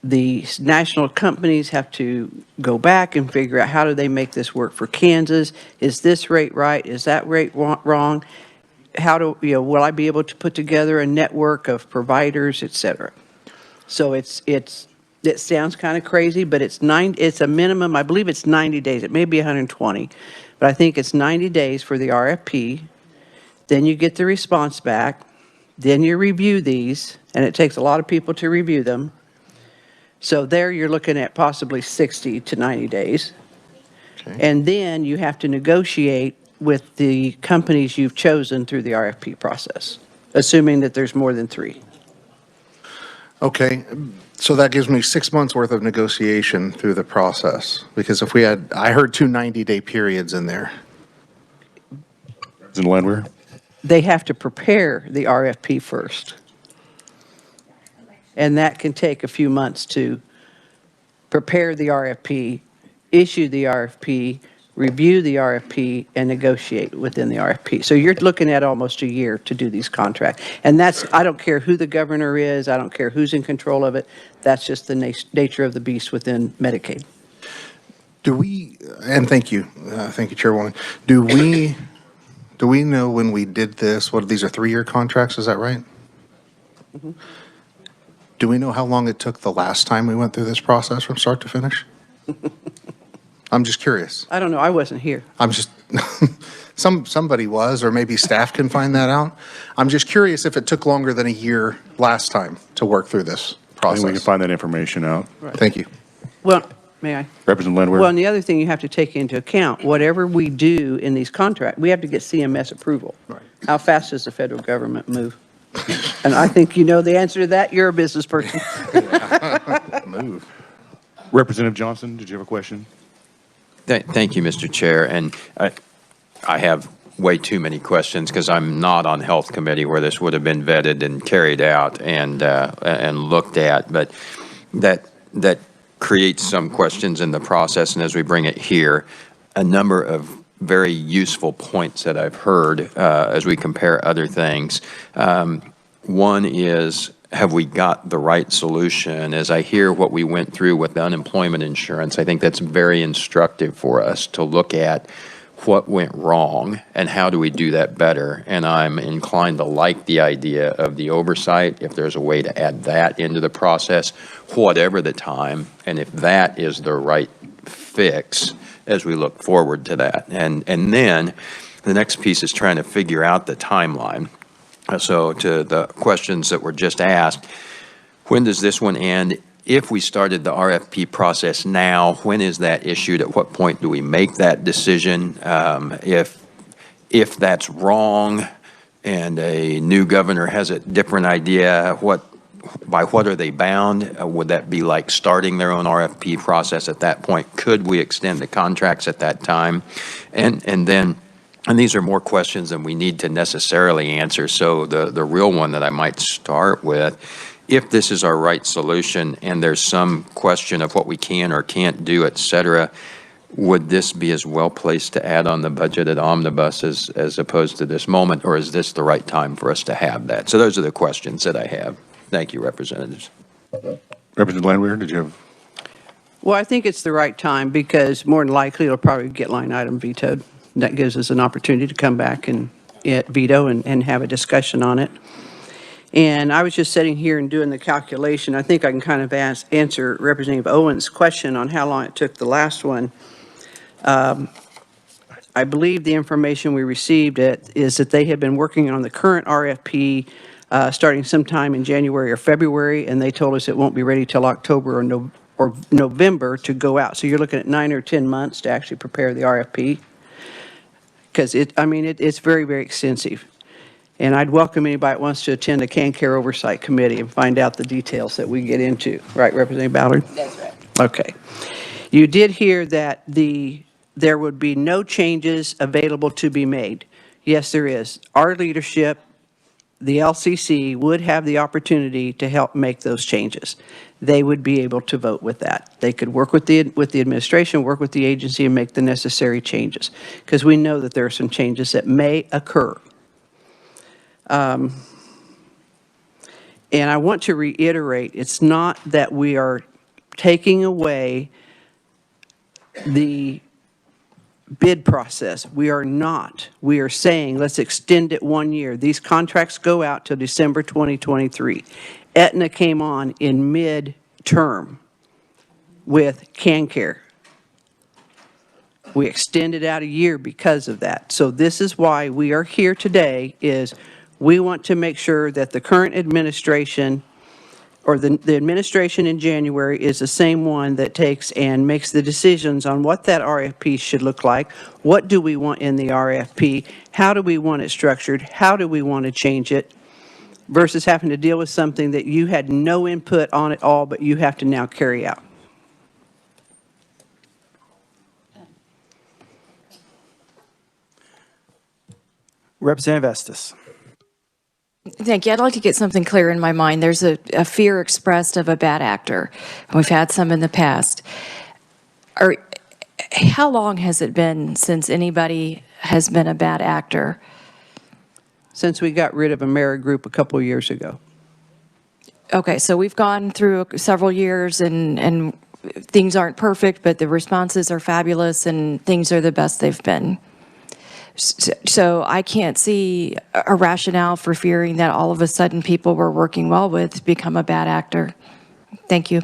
The national companies have to go back and figure out how do they make this work for Kansas? Is this rate right? Is that rate wrong? Will I be able to put together a network of providers, et cetera? So it sounds kind of crazy, but it's a minimum, I believe it's 90 days. It may be 120, but I think it's 90 days for the RFP. Then you get the response back. Then you review these, and it takes a lot of people to review them. So there you're looking at possibly 60 to 90 days. Okay. And then you have to negotiate with the companies you've chosen through the RFP process, assuming that there's more than 3. Okay, so that gives me 6 months worth of negotiation through the process, because if I heard 2 90-day periods in there. Representative Landwehr. They have to prepare the RFP first. And that can take a few months to prepare the RFP, issue the RFP, review the RFP, and negotiate within the RFP. So you're looking at almost a year to do these contracts. And that's, I don't care who the governor is, I don't care who's in control of it, that's just the nature of the beast within Medicaid. Do we, and thank you, Chairwoman, do we know when we did this, what, these are 3-year contracts, is that right? Mm-hmm. Do we know how long it took the last time we went through this process from start to finish? I'm just curious. I don't know, I wasn't here. I'm just, somebody was, or maybe staff can find that out. I'm just curious if it took longer than a year last time to work through this I process. think we can find that information out. Thank you. Well, may I? Representative Landwehr? Well, and the other thing you have to take into account, whatever we do in these contracts, we have to get CMS approval. Right. How fast does the federal government move? And I think you know the answer to that. You're a business person. Move. Representative Johnson, did you have a question? Thank you, Mr. Chair. And I have way too many questions because I'm not on Health Committee where this would have been vetted and carried out and looked at. But that creates some questions in the process. And as we bring it here, a number of very useful points that I've heard as we compare other things. One is, have we got the right solution? As I hear what we went through with unemployment insurance, I think that's very instructive for us to look at what went wrong and how do we do that better. And I'm inclined to like the idea of the oversight, if there's a way to add that into the process, whatever the time, and if that is the right fix as we look forward to that. And then the next piece is trying to figure out the timeline. So to the questions that were just asked, when does this one end? If we started the RFP process now, when is that issued? At what point do we make that decision? If that's wrong and a new governor has a different idea, by what are they bound? Would that be like starting their own RFP process at that point? Could we extend the contracts at that time? And these are more questions than we need to necessarily answer. So the real one that I might start with, if this is our right solution and there's some question of what we can or can't do, et cetera, would this be as well placed to add on the budget at omnibus as opposed to this moment, or is this the right time for us to have that? So those are the questions that I have. Thank you, representatives. Representative Landwehr, did you have? Well, I think it's the right time because more than likely it'll probably get line item vetoed. That gives us an opportunity to come back and veto and have a discussion on it. And I was just sitting here and doing the calculation. I think I can kind of answer Representative Owen's question on how long it took the last one. I believe the information we received is that they have been working on the current RFP starting sometime in January or February, and they told us it won't be ready till October or November to go out. So you're looking at 9 or 10 months to actually prepare the RFP. Because it's very, very extensive. And I'd welcome anybody that wants to attend a CanCare Oversight Committee and find out the details that we get into. Right, Representative Ballard? That's right. Okay. You did hear that there would be no changes available to be made. Yes, there is. Our leadership, the LCC, would have the opportunity to help make those changes. They would be able to vote with that. They could work with the administration, work with the agency, and make the necessary changes. Because we know that there are some changes that may occur. And I want to reiterate, it's not that we are taking away the bid process. We are not. We are saying, let's extend it 1 year. These contracts go out till December 2023. Aetna came on in mid-term with CanCare. We extended out a year because of that. So this is why we are here today, is we want to make sure that the current administration or the administration in January is the same one that takes and makes the decisions on what that RFP should look like. What do we want in the RFP? How do we want it structured? How do we want to change it? Versus having to deal with something that you had no input on at all, but you have to now carry out. Representative Estes. Thank you. I'd like to get something clear in my mind. There's a fear expressed of a bad actor. We've had some in the past. How long has it been since anybody has been a bad actor? Since we got rid of AmeriGroup a couple years ago. Okay, so we've gone through several years and things aren't perfect, but the responses are fabulous and things are the best they've been. So I can't see a rationale for fearing that all of a sudden people we're working well with become a bad actor. Thank you.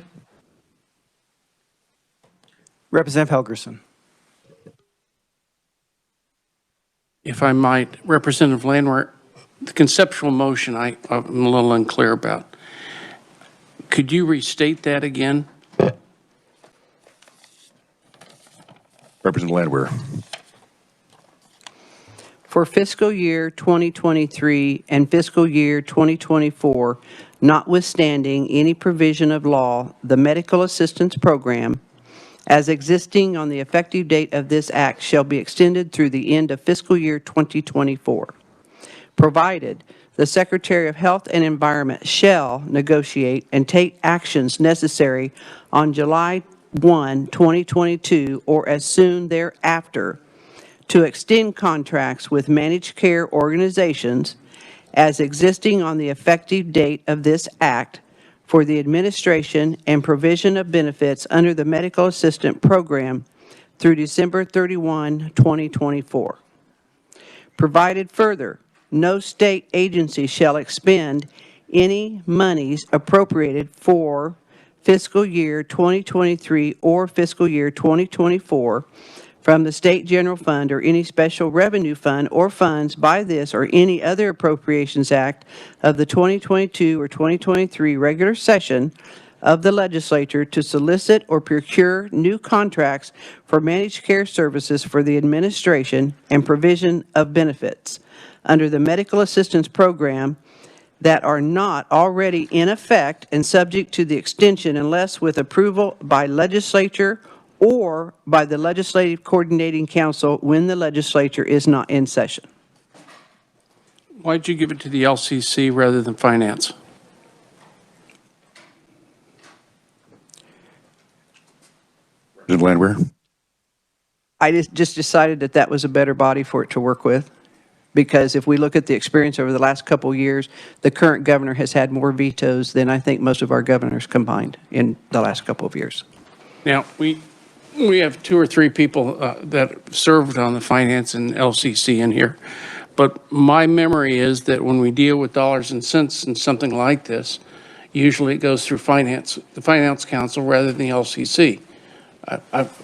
Representative Helgerson. If I might, Representative Landwehr, the conceptual motion I'm a little unclear about. Could you restate that again? Representative Landwehr. For fiscal year 2023 and fiscal year 2024, notwithstanding any provision of law, the Medical Assistance Program, as existing on the effective date of this act, shall be extended through the end of fiscal year 2024, provided the Secretary of Health and Environment shall negotiate and take actions necessary on July 1, 2022, or as soon thereafter, to extend contracts with managed care organizations as existing on the effective date of this act for the administration and provision of benefits under the Medical Assistant Program through December 31, 2024. Provided further, no state agency shall expend any monies appropriated for fiscal year 2023 or fiscal year 2024 from the State General Fund or any special revenue fund or funds by this or any other Appropriations Act of the 2022 or 2023 regular session of the Legislature to solicit or procure new contracts for managed care services for the administration and provision of benefits under the Medical Assistance Program that are not already in effect and subject to the extension unless with approval by Legislature or by the Legislative Coordinating Council when the Legislature is not in session. Why'd you give it to the LCC rather than Finance? Representative Landwehr. I just decided that that was a better body for it to work with, because if we look at the experience over the last couple of years, the current governor has had more vetoes than I think most of our governors combined in the last couple of years. Now, we have 2 or 3 people that served on the Finance and LCC in here, but my memory is that when we deal with dollars and cents and something like this, usually it goes through Finance, the Finance Council rather than the LCC.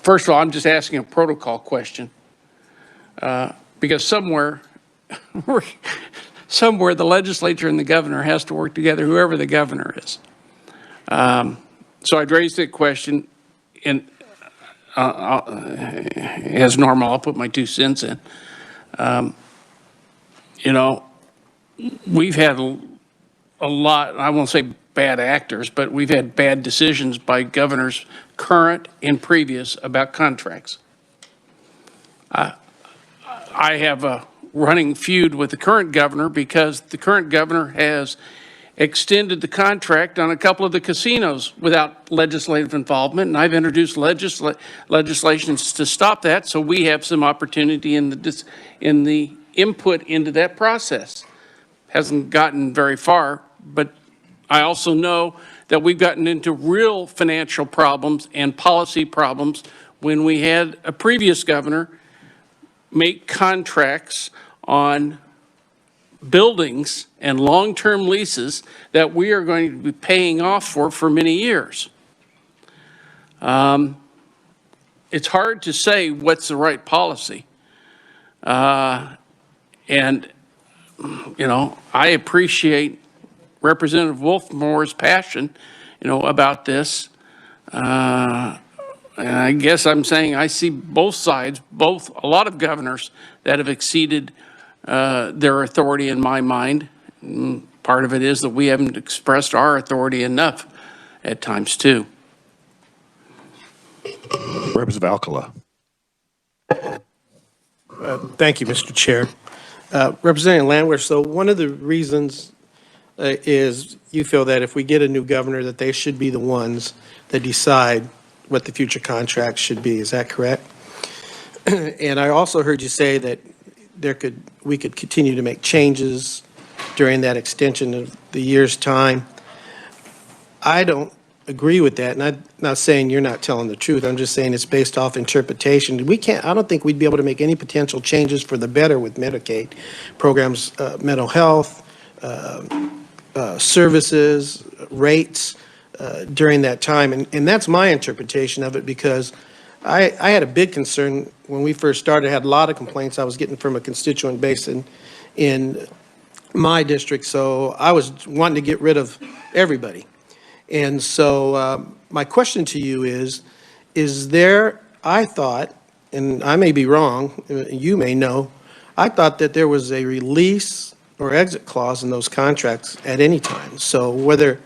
First of all, I'm just asking a protocol question because somewhere the legislature and the governor has to work together, whoever the governor is. So I'd raise that question, and as normal, I'll put my 2 cents in. You know, we've had a lot, I won't say bad actors, but we've had bad decisions by governors, current and previous, about contracts. I have a running feud with the current governor because the current governor has extended the contract on a couple of the casinos without legislative involvement, and I've introduced legislations to stop that, so we have some opportunity in the input into that process. Hasn't gotten very far, but I also know that we've gotten into real financial problems and policy problems when we had a previous governor make contracts on buildings and long-term leases that we are going to be paying off for many years. It's hard to say what's the right policy. And, you know, I appreciate Representative Wolfmore's passion, you know, about this. And I guess I'm saying I see both sides, a lot of governors that have exceeded their authority in my mind. And part of it is that we haven't expressed our authority enough at times too. Representative Alcala. Thank you, Mr. Chair. Representative Landwehr, so one of the reasons is you feel that if we get a new governor, that they should be the ones that decide what the future contracts should be. Is that correct? And I also heard you say that we could continue to make changes during that extension of the year's time. I don't agree with that, and I'm not saying you're not telling the truth. I'm just saying it's based off interpretation. I don't think we'd be able to make any potential changes for the better with Medicaid programs, mental health, services, rates during that time. And that's my interpretation of it, because I had a big concern when we first started. I had a lot of complaints I was getting from a constituent base in my district, so I was wanting to get rid of everybody. And so my question to you is there, I thought, and I may be wrong, you may know, I thought that there was a release or exit clause in those contracts at any time. So whether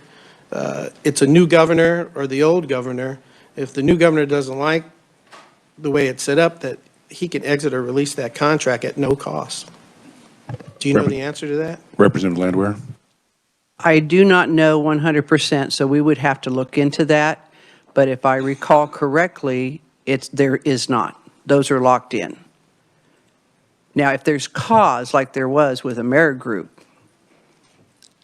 it's a new governor or the old governor, if the new governor doesn't like the way it's set up, that he can exit or release that contract at no cost. Do you know the answer to that? Representative Landwehr. I do not know 100%, so we would have to look into that. But if I recall correctly, there is not. Those are locked in. Now, if there's cause, like there was with AmeriGroup,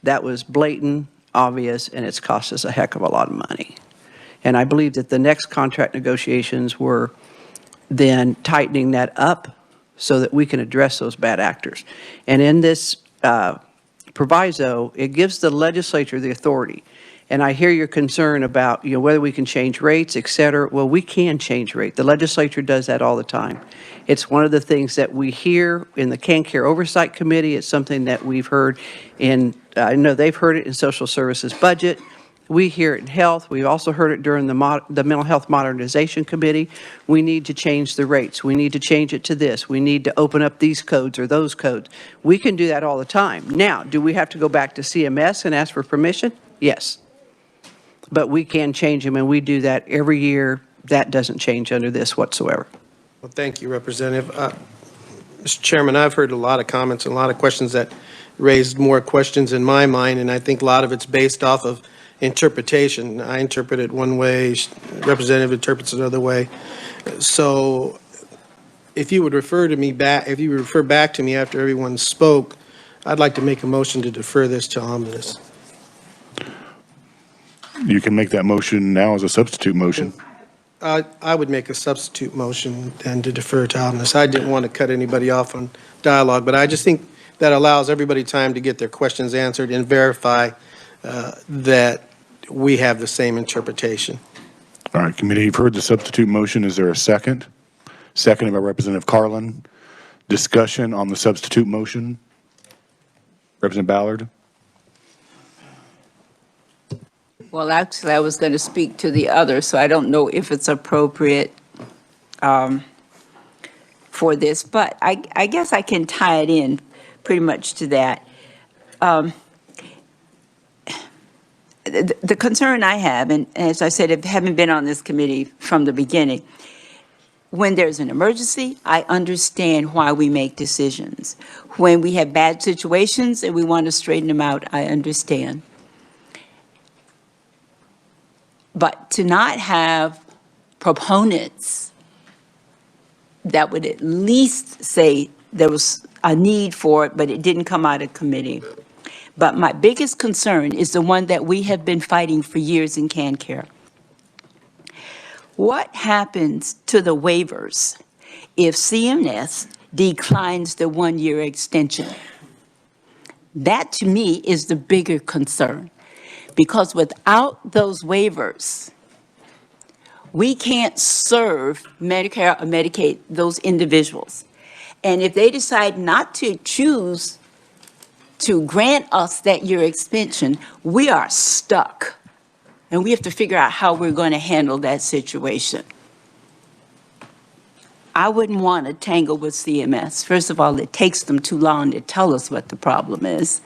that was blatant, obvious, and it's cost us a heck of a lot of money. And I believe that the next contract negotiations were then tightening that up so that we can address those bad actors. And in this proviso, it gives the legislature the authority. And I hear your concern about, whether we can change rates, et cetera. Well, we can change rate. The legislature does that all the time. It's one of the things that we hear in the CanCare Oversight Committee. It's something that we've heard I know they've heard it in Social Services budget. We hear it in health. We've also heard it during the Mental Health Modernization Committee. We need to change the rates. We need to change it to this. We need to open up these codes or those codes. We can do that all the time. Now, do we have to go back to CMS and ask for permission? Yes. But we can change them, and we do that every year. That doesn't change under this whatsoever. Well, thank you, Representative. Mr. Chairman, I've heard a lot of comments and a lot of questions that raised more questions in my mind, and I think a lot of it's based off of interpretation. I interpret it one way, Representative interprets it another way. So if you would refer back to me after everyone spoke, I'd like to make a motion to defer this to omnibus. You can make that motion now as a substitute motion. I would make a substitute motion and to defer to omnibus. I didn't want to cut anybody off on dialogue, but I just think that allows everybody time to get their questions answered and verify that we have the same interpretation. All right, committee, you've heard the substitute motion. Is there a second? Seconded by Representative Carlin. Discussion on the substitute motion. Representative Ballard. Well, actually, I was going to speak to the other, so I don't know if it's appropriate for this, but I guess I can tie it in pretty much to that. The concern I have, and as I said, having been on this committee from the beginning, when there's an emergency, I understand why we make decisions. When we have bad situations and we want to straighten them out, I understand. But to not have proponents that would at least say there was a need for it, but it didn't come out of committee. But my biggest concern is the one that we have been fighting for years in CanCare. What happens to the waivers if CMS declines the one-year extension? That, to me, is the bigger concern. Because without those waivers, we can't serve Medicare or Medicaid, those individuals. And if they decide not to choose to grant us that year extension, we are stuck. And we have to figure out how we're going to handle that situation. I wouldn't want to tangle with CMS. First of all, it takes them too long to tell us what the problem is.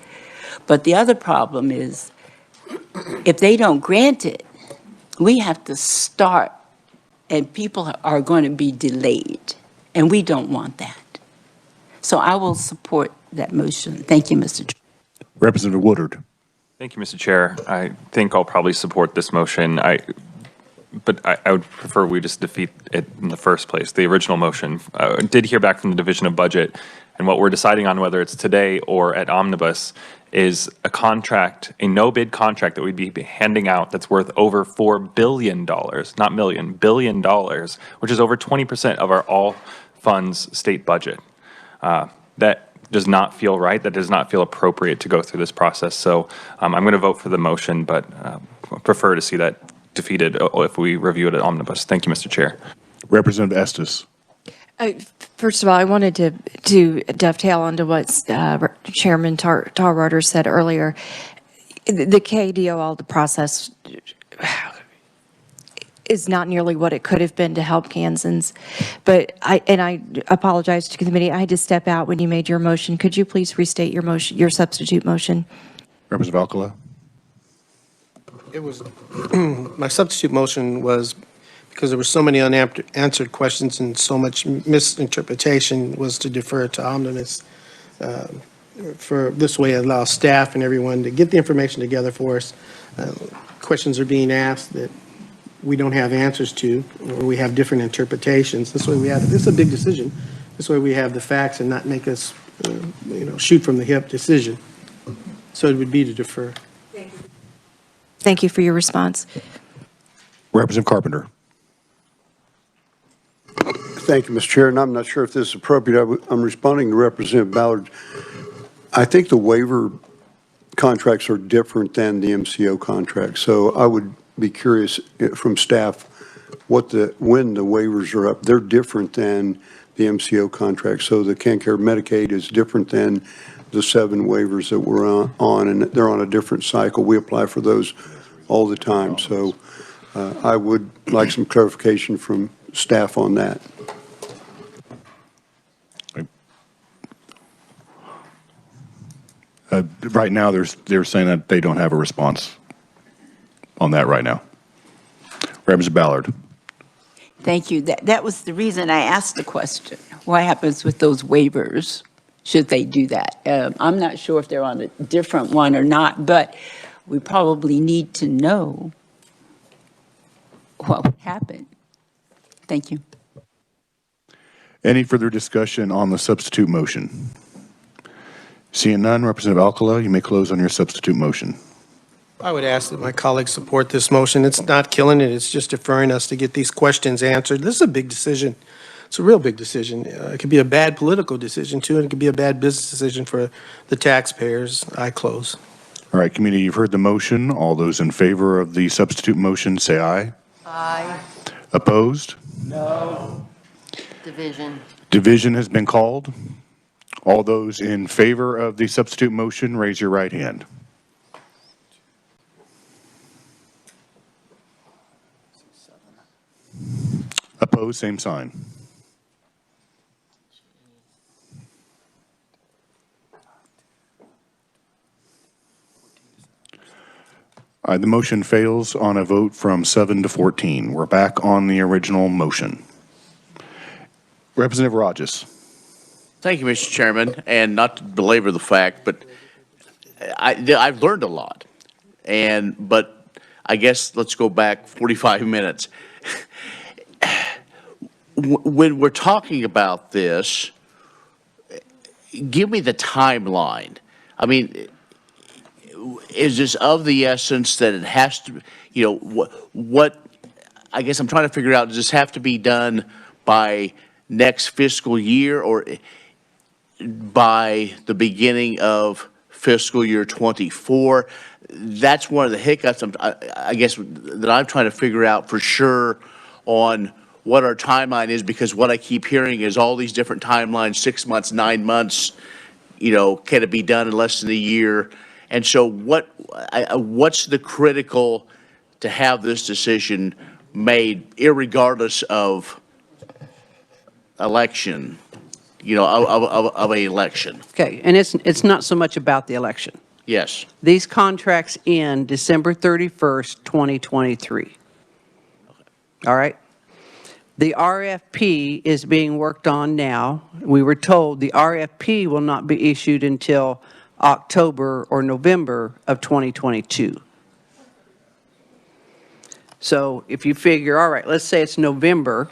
But the other problem is, if they don't grant it, we have to start, and people are going to be delayed. And we don't want that. So I will support that motion. Thank you, Mr. Chair. Representative Woodard. Thank you, Mr. Chair. I think I'll probably support this motion. But I would prefer we just defeat it in the first place, the original motion. Did hear back from the Division of Budget, and what we're deciding on, whether it's today or at Omnibus, is a contract, a no-bid contract that we'd be handing out that's worth over $4 billion, not million, $1 billion, which is over 20% of our all funds state budget. That does not feel right. That does not feel appropriate to go through this process. So I'm going to vote for the motion, but prefer to see that defeated if we review it at Omnibus. Thank you, Mr. Chair. Representative Estes. First of all, I wanted to dovetail onto what Chairman Tarwater said earlier. The KDOL, the process is not nearly what it could have been to help Kansans. But I apologize to the committee. I had to step out when you made your motion. Could you please restate your motion, your substitute motion? Representative Alcala. It was, my substitute motion was because there were so many unanswered questions and so much misinterpretation, was to defer to Omnibus. For this way, it allows staff and everyone to get the information together for us. Questions are being asked that we don't have answers to, or we have different interpretations. This way we have, this is a big decision. This way we have the facts and not make us, shoot from the hip decision. So it would be to defer. Thank you for your response. Representative Carpenter. Thank you, Mr. Chair, and I'm not sure if this is appropriate. I'm responding to Representative Ballard. I think the waiver contracts are different than the MCO contracts, so I would be curious from staff when the waivers are up. They're different than the MCO contract, so the CanCare Medicaid is different than the 7 waivers that we're on, and they're on a different cycle. We apply for those all the time, so I would like some clarification from staff on that. Right now, they're saying that they don't have a response on that right now. Representative Ballard. Thank you. That was the reason I asked the question. What happens with those waivers? Should they do that? I'm not sure if they're on a different one or not, but we probably need to know what would happen. Thank you. Any further discussion on the substitute motion? Seeing none, Representative Alcala, you may close on your substitute motion. I would ask that my colleagues support this motion. It's not killing it. It's just deferring us to get these questions answered. This is a big decision. It's a real big decision. It could be a bad political decision, too, and it could be a bad business decision for the taxpayers. I close. All right, committee, you've heard the motion. All those in favor of the substitute motion, say aye. Aye. Opposed? No. Division. Division has been called. All those in favor of the substitute motion, raise your right hand. Opposed, same sign. The motion fails on a vote from 7 to 14. We're back on the original motion. Representative Rogers. Thank you, Mr. Chairman, and not to belabor the fact, but I've learned a lot. But I guess let's go back 45 minutes. When we're talking about this, give me the timeline. I mean, is this of the essence that it has to, what, I guess I'm trying to figure out, does this have to be done by next fiscal year or by the beginning of fiscal year 24? That's one of the hiccups, I guess, that I'm trying to figure out for sure on what our timeline is, because what I keep hearing is all these different timelines, 6 months, 9 months, can it be done in less than a year? And so what's the critical to have this decision made irregardless of election, of an election? Okay, and it's not so much about the election. Yes. These contracts end December 31st, 2023. All right? The RFP is being worked on now. We were told the RFP will not be issued until October or November of 2022. So if you figure, all right, let's say it's November,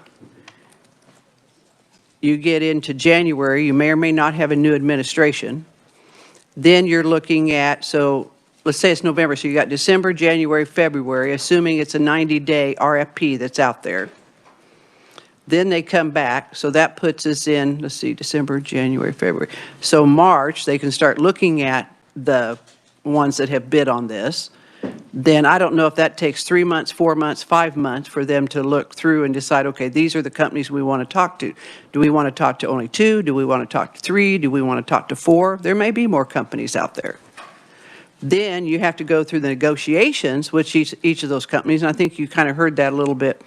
you get into January, you may or may not have a new administration. Then you're looking at, so let's say it's November, so you got December, January, February, assuming it's a 90-day RFP that's out there. Then they come back, so that puts us in, let's see, December, January, February. So March, they can start looking at the ones that have bid on this. Then I don't know if that takes 3 months, 4 months, 5 months for them to look through and decide, okay, these are the companies we want to talk to. Do we want to talk to only 2? Do we want to talk to 3? Do we want to talk to 4? There may be more companies out there. Then you have to go through the negotiations with each of those companies, and I think you kind of heard that a little bit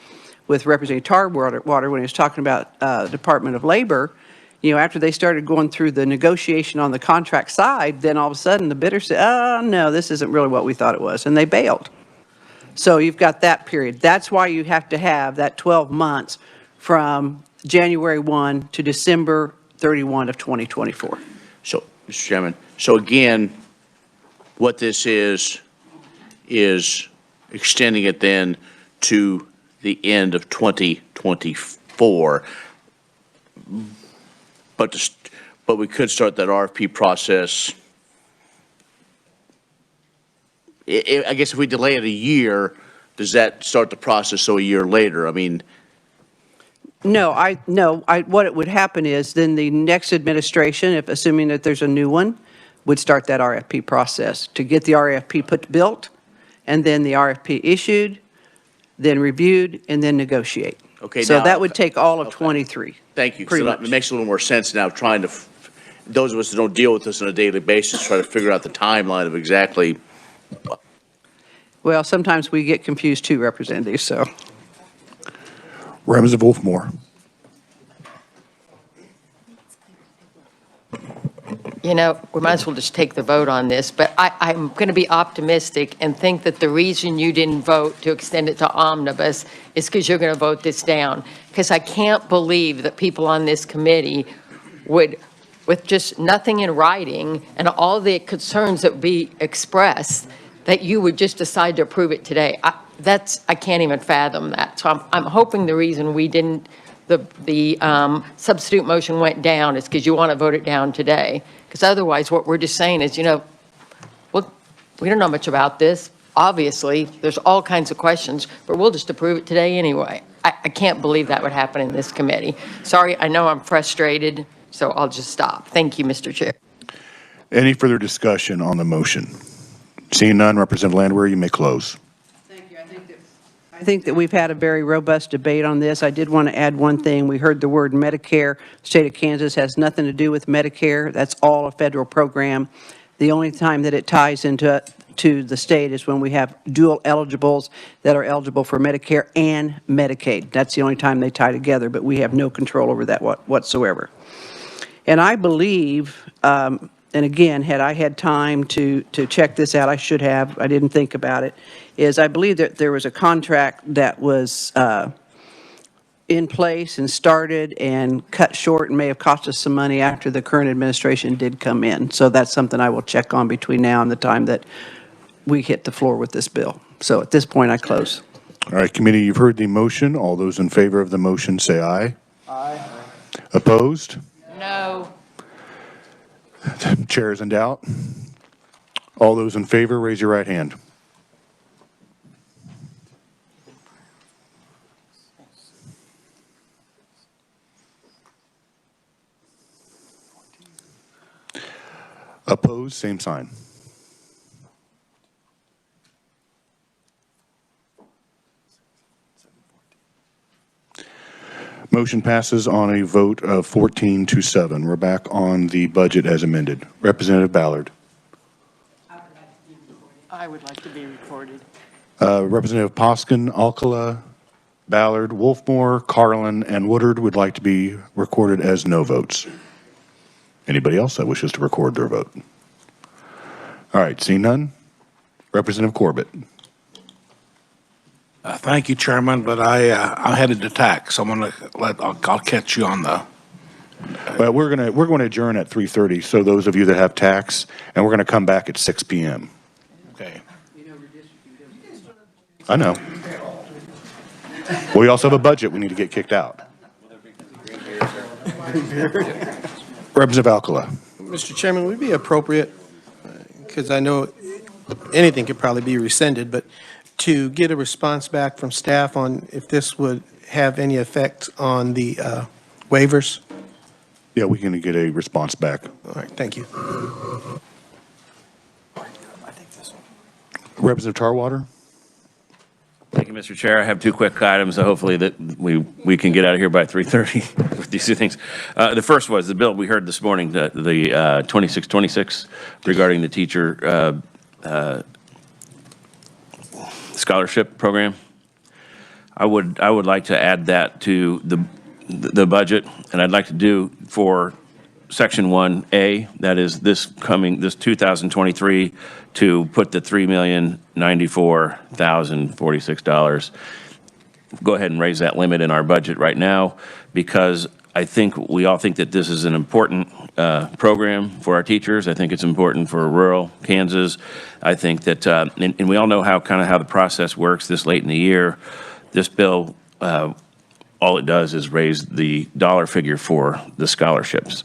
with Representative Tarwater when he was talking about Department of Labor. You know, after they started going through the negotiation on the contract side, then all of a sudden the bidder said, oh, no, this isn't really what we thought it was, and they bailed. So you've got that period. That's why you have to have that 12 months from January 1 to December 31 of 2024. So, Mr. Chairman, so again, what this is extending it then to the end of 2024. But we could start that RFP process. I guess if we delay it a year, does that start the process so a year later? I mean. No, what it would happen is then the next administration, if assuming that there's a new one, would start that RFP process to get the RFP built, and then the RFP issued, then reviewed, and then negotiate. Okay, so now, that would take all of 23. Thank you. So it makes a little more sense now trying to, those of us that don't deal with this on a daily basis, try to figure out the timeline of exactly. Well, sometimes we get confused too, Representative, so. Representative Wolfmore. You know, we might as well just take the vote on this, but I'm going to be optimistic and think that the reason you didn't vote to extend it to omnibus is because you're going to vote this down. Because I can't believe that people on this committee would, with just nothing in writing and all the concerns that would be expressed, that you would just decide to approve it today. I can't even fathom that. So I'm hoping the reason we didn't, the substitute motion went down is because you want to vote it down today. Because otherwise, what we're just saying is, you know, well, we don't know much about this. Obviously, there's all kinds of questions, but we'll just approve it today anyway. I can't believe that would happen in this committee. Sorry, I know I'm frustrated, so I'll just stop. Thank you, Mr. Chair. Any further discussion on the motion? Seeing none, Representative Landwehr, you may close. I think that we've had a very robust debate on this. I did want to add one thing. We heard the word Medicare. The state of Kansas has nothing to do with Medicare. That's all a federal program. The only time that it ties into the state is when we have dual eligibles that are eligible for Medicare and Medicaid. That's the only time they tie together, but we have no control over that whatsoever. And I believe, and again, had I had time to check this out, I should have, I didn't think about it, is I believe that there was a contract that was in place and started and cut short and may have cost us some money after the current administration did come in. So that's something I will check on between now and the time that we hit the floor with this bill. So at this point, I close. All right, committee, you've heard the motion. All those in favor of the motion say aye. Aye. Opposed? No. Chair is in doubt. All those in favor, raise your right hand. Opposed, same sign. Motion passes on a vote of 14-7. We're back on the budget as amended. Representative Ballard. I would like to be recorded. Representative Poskin, Alcala, Ballard, Wolfmore, Carlin, and Woodard would like to be recorded as no votes. Anybody else that wishes to record their vote? All right, seeing none. Representative Corbett. Thank you, Chairman, but I'm headed to tax. So I'll catch you on the Well, we're going to adjourn at 3:30, so those of you that have tax, and we're going to come back at 6 PM. Okay. I know. We also have a budget we need to get kicked out. Representative Alcala. Mr. Chairman, would it be appropriate, because I know anything could probably be rescinded, but to get a response back from staff on if this would have any effect on the waivers? Yeah, we can get a response back. All right, thank you. Representative Tarwater. Thank you, Mr. Chair. I have two quick items. Hopefully that we can get out of here by 3:30 with these two things. The first was the bill we heard this morning, the 2626 regarding the teacher scholarship program. I would like to add that to the budget, and I'd like to do for Section 1A, that is this 2023, to put the $3,094,046. Go ahead and raise that limit in our budget right now, because I think we all think that this is an important program for our teachers. I think it's important for rural Kansas. I think that, and we all know how the process works this late in the year. This bill, all it does is raise the dollar figure for the scholarships.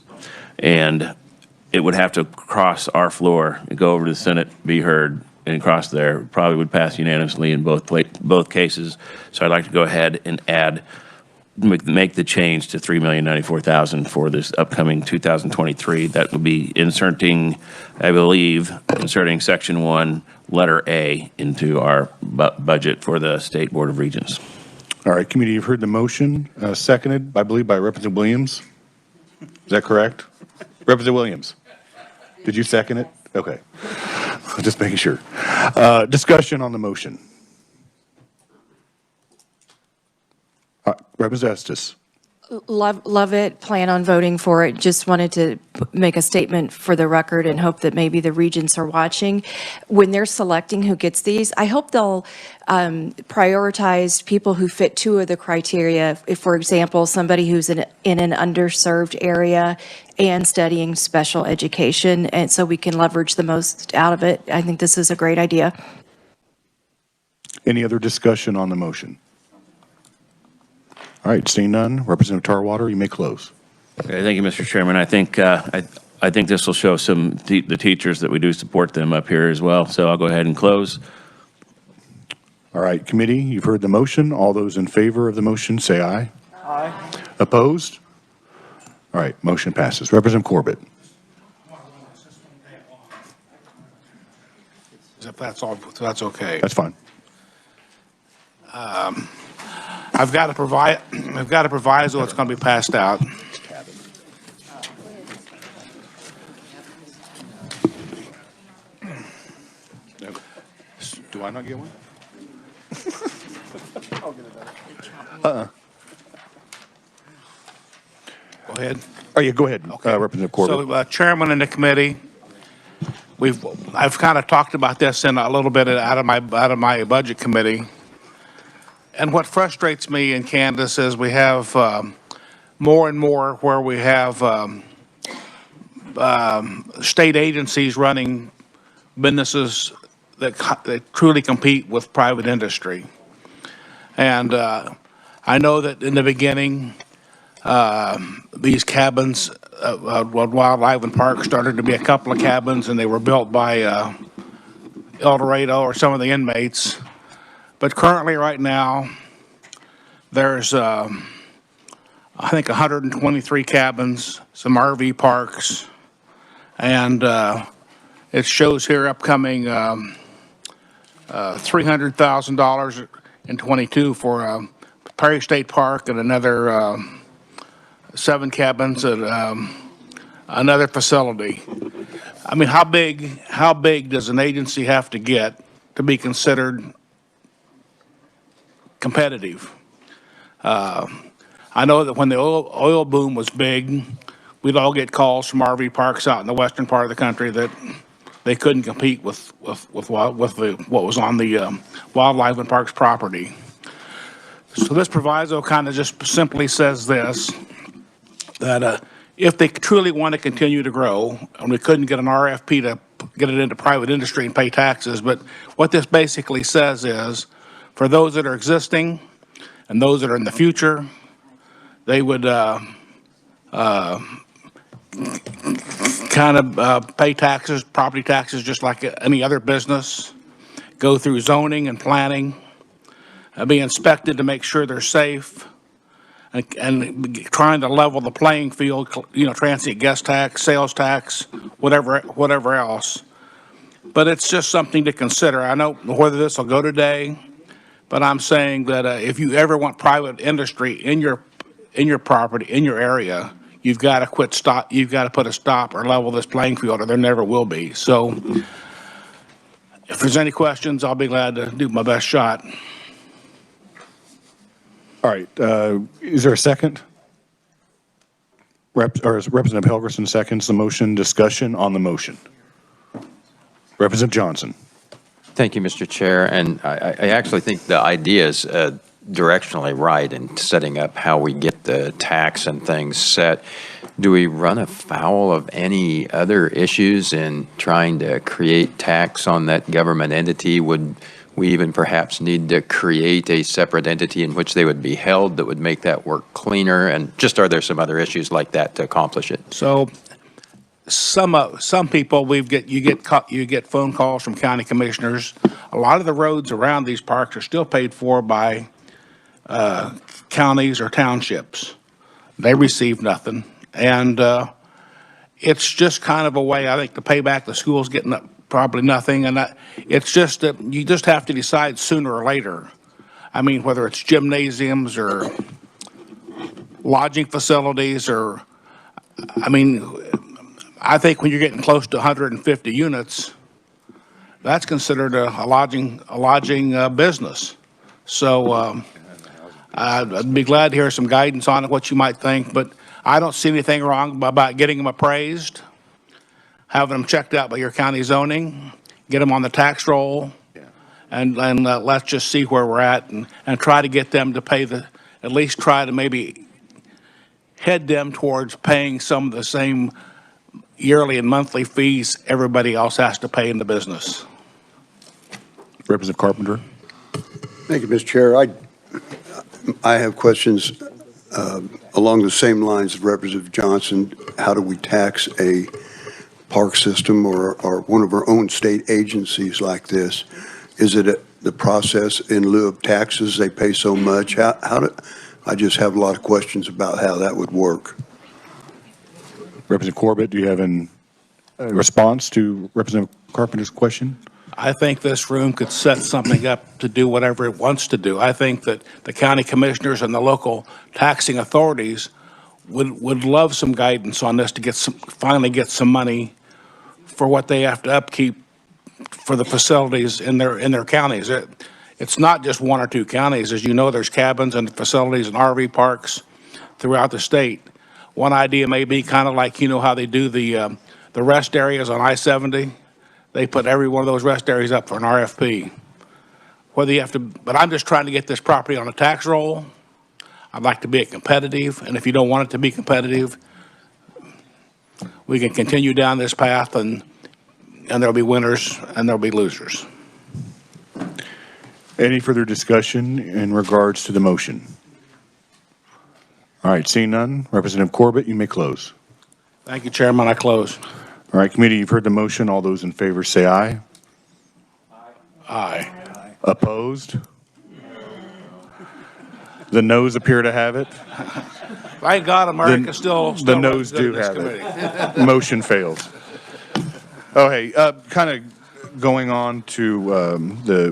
And it would have to cross our floor and go over to the Senate, be heard, and cross there. Probably would pass unanimously in both cases. So I'd like to go ahead and make the change to $3,094,000 for this upcoming 2023. That would be inserting Section 1, letter A, into our budget for the State Board of Regents. All right, committee, you've heard the motion, seconded, I believe, by Representative Williams. Is that correct? Representative Williams, did you second it? Okay. Just making sure. Discussion on the motion. Representative Estes. Love it, plan on voting for it. Just wanted to make a statement for the record and hope that maybe the regents are watching. When they're selecting who gets these, I hope they'll prioritize people who fit two of the criteria. If, for example, somebody who's in an underserved area and studying special education, and so we can leverage the most out of it. I think this is a great idea. Any other discussion on the motion? All right, seeing none, Representative Tarwater, you may close. Okay, thank you, Mr. Chairman. I think this will show the teachers that we do support them up here as well. So I'll go ahead and close. All right, committee, you've heard the motion. All those in favor of the motion, say aye. Aye. Opposed? All right, motion passes. Representative Corbett. If that's all, if that's okay. That's fine. I've got to provide, so it's going to be passed out. Do I not get one? Go ahead. Oh, yeah, go ahead, Okay. Representative Corbett. So, Chairman and the committee, I've kind of talked about this in a little bit out of my budget committee. And what frustrates me in Kansas is we have more and more where we have state agencies running businesses that truly compete with private industry. And I know that in the beginning, these cabins, Wildlife and Park started to be a couple of cabins, and they were built by El Dorado or some of the inmates. But currently, right now, there's, I think, 123 cabins, some RV parks, and it shows here upcoming $300,000 in '22 for Perry State Park and another 7 cabins at another facility. I mean, how big does an agency have to get to be considered competitive? I know that when the oil boom was big, we'd all get calls from RV parks out in the western part of the country that they couldn't compete with what was on the Wildlife and Parks property. So this proviso kind of just simply says this, that if they truly want to continue to grow, and we couldn't get an RFP to get it into private industry and pay taxes, but what this basically says is, for those that are existing and those that are in the future, they would kind of pay taxes, property taxes, just like any other business, go through zoning and planning, be inspected to make sure they're safe, and trying to level the playing field, you know, transient guest tax, sales tax, whatever else. But it's just something to consider. I know whether this will go today, but I'm saying that if you ever want private industry in your property, in your area, you've got to you've got to put a stop or level this playing field, or there never will be. So if there's any questions, I'll be glad to do my best shot. All right, is there a second? Representative Helgerson seconds the motion. Discussion on the motion. Representative Johnson. Thank you, Mr. Chair. And I actually think the idea is directionally right in setting up how we get the tax and things set. Do we run afoul of any other issues in trying to create tax on that government entity? Would we even perhaps need to create a separate entity in which they would be held that would make that work cleaner? And just are there some other issues like that to accomplish it? So some people you get phone calls from county commissioners. A lot of the roads around these parks are still paid for by counties or townships. They receive nothing, and it's just kind of a way, I think, to pay back. The school's getting probably nothing, and it's just that you just have to decide sooner or later. I mean, whether it's gymnasiums or lodging facilities, or I mean, I think when you're getting close to 150 units, that's considered a lodging business. So I'd be glad to hear some guidance on it, what you might think, but I don't see anything wrong about getting them appraised, having them checked out by your county zoning, get them on the tax roll, and let's just see where we're at, and try to get them to pay at least try to maybe head them towards paying some of the same yearly and monthly fees everybody else has to pay in the business. Representative Carpenter. Thank you, Mr. Chair. I have questions along the same lines of Representative Johnson. How do we tax a park system or one of our own state agencies like this? Is it the process in lieu of taxes? They pay so much. I just have a lot of questions about how that would work. Representative Corbett, do you have a response to Representative Carpenter's question? I think this room could set something up to do whatever it wants to do. I think that the county commissioners and the local taxing authorities would love some guidance on this to finally get some money for what they have to upkeep for the facilities in their counties. It's not just one or two counties. As you know, there's cabins and facilities and RV parks throughout the state. One idea may be kind of like, you know, how they do the rest areas on I-70. They put every one of those rest areas up for an RFP. Whether you have to, but I'm just trying to get this property on a tax roll. I'd like to be competitive, and if you don't want it to be competitive, we can continue down this path, and there'll be winners and there'll be losers. Any further discussion in regards to the motion? All right, seeing none, Representative Corbett, you may close. Thank you, Chairman. I close. All right, committee, you've heard the motion. All those in favor say aye. Aye. Opposed? The noes appear to have it. Thank God America still the noes do have it. Motion fails. Oh, hey, kind of going on to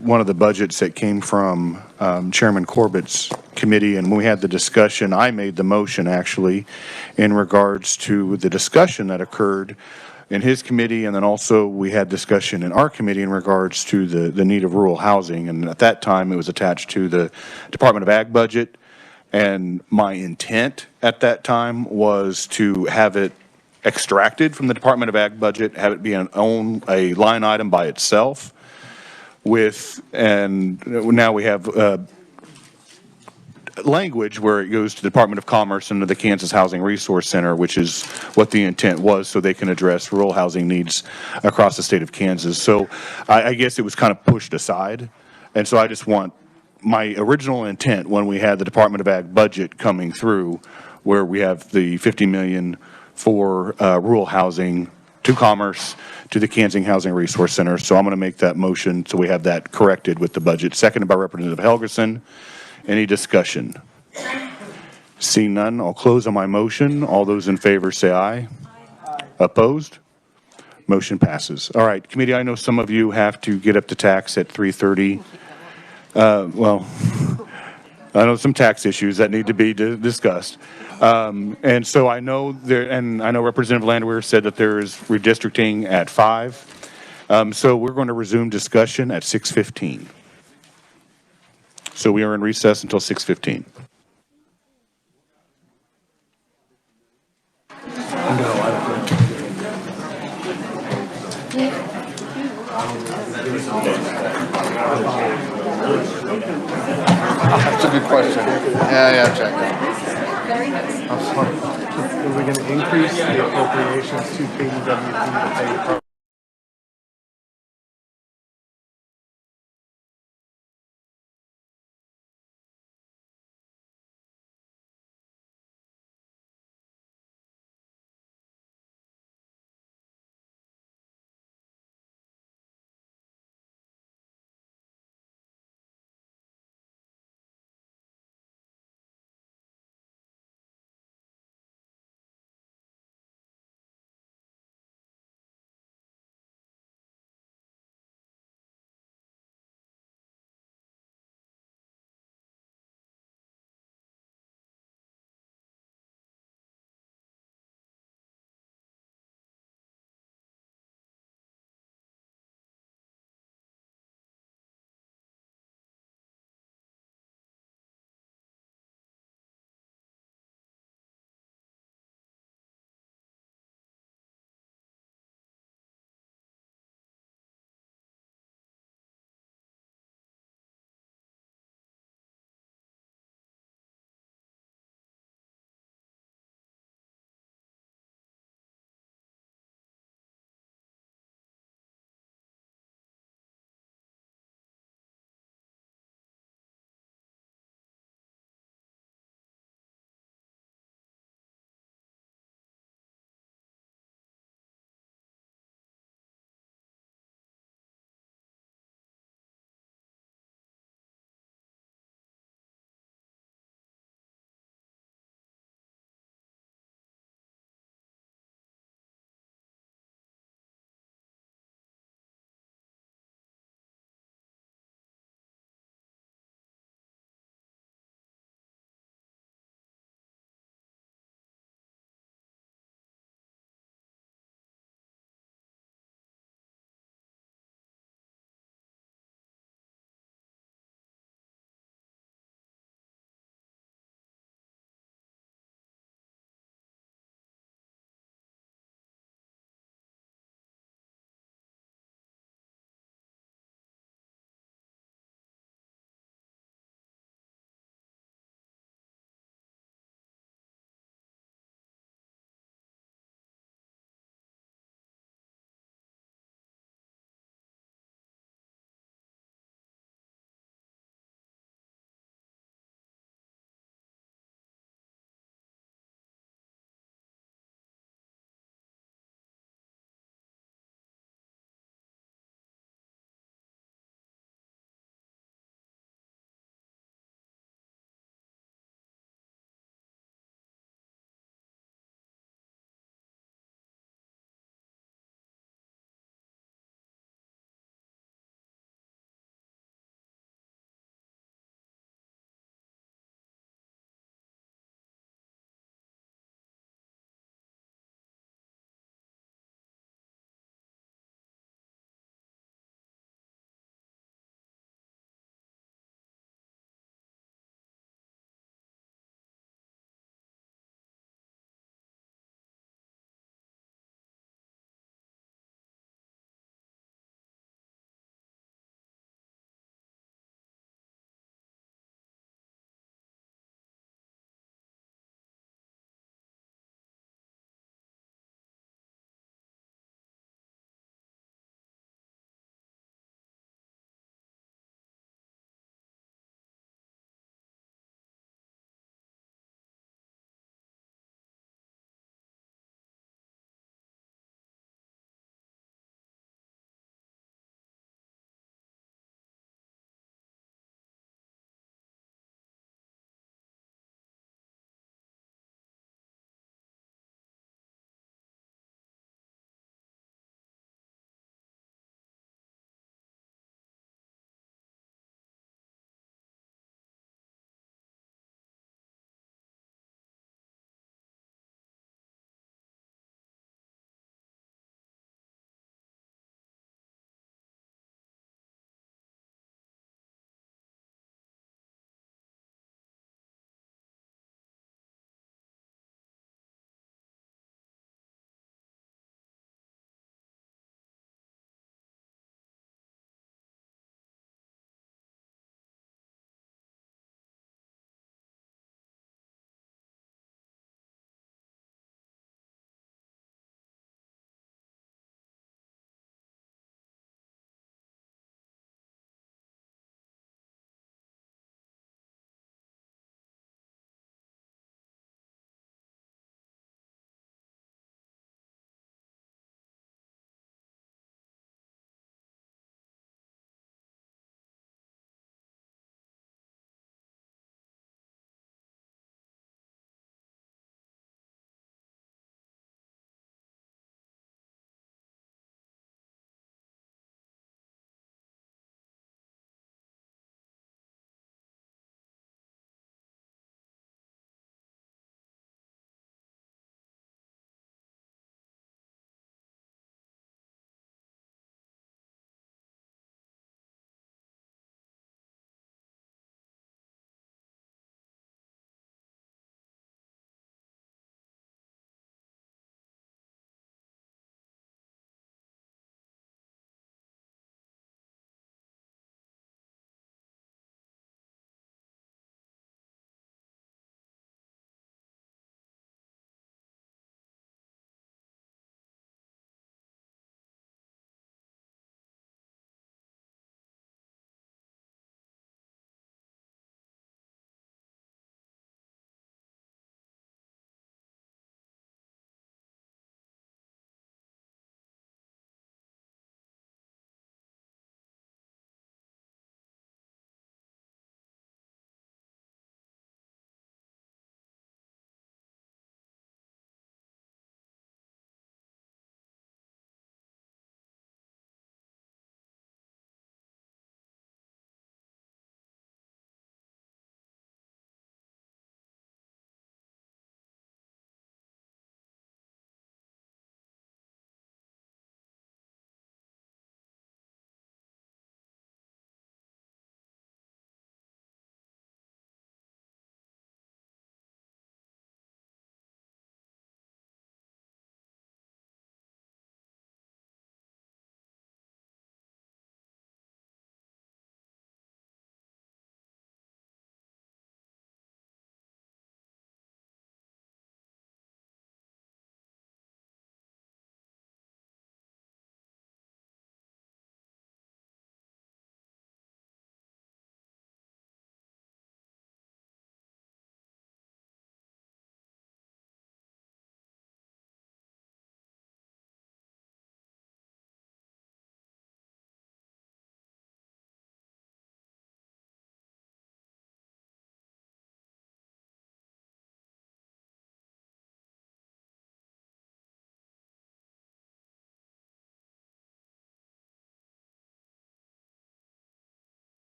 one of the budgets that came from Chairman Corbett's committee, and when we had the discussion, I made the motion actually in regards to the discussion that occurred in his committee, and then also we had discussion in our committee in regards to the need of rural housing, and at that time it was attached to the Department of Ag budget, and my intent at that time was to have it extracted from the Department of Ag budget, have it be a line item by itself with, and now we have language where it goes to the Department of Commerce and to the Kansas Housing Resource Center, which is what the intent was, so they can address rural housing needs across the state of Kansas. So I guess it was kind of pushed aside. And so I just want my original intent when we had the Department of Ag budget coming through, where we have the 50 million for rural housing to Commerce, to the Kansas Housing Resource Center. So I'm going to make that motion so we have that corrected with the budget. Seconded by Representative Helgerson. Any discussion? Seeing none, I'll close on my motion. All those in favor say aye. Opposed? Motion passes. All right, committee, I know some of you have to get up to tax at 3:30. Well, I know some tax issues that need to be discussed. And so I know there, and I know Representative Landwehr said that there is redistricting at 5. So we're going to resume discussion at 6:15. So we are in recess until 6:15. That's a good question. Yeah, check. Are we going to increase the appropriations to KDWP to pay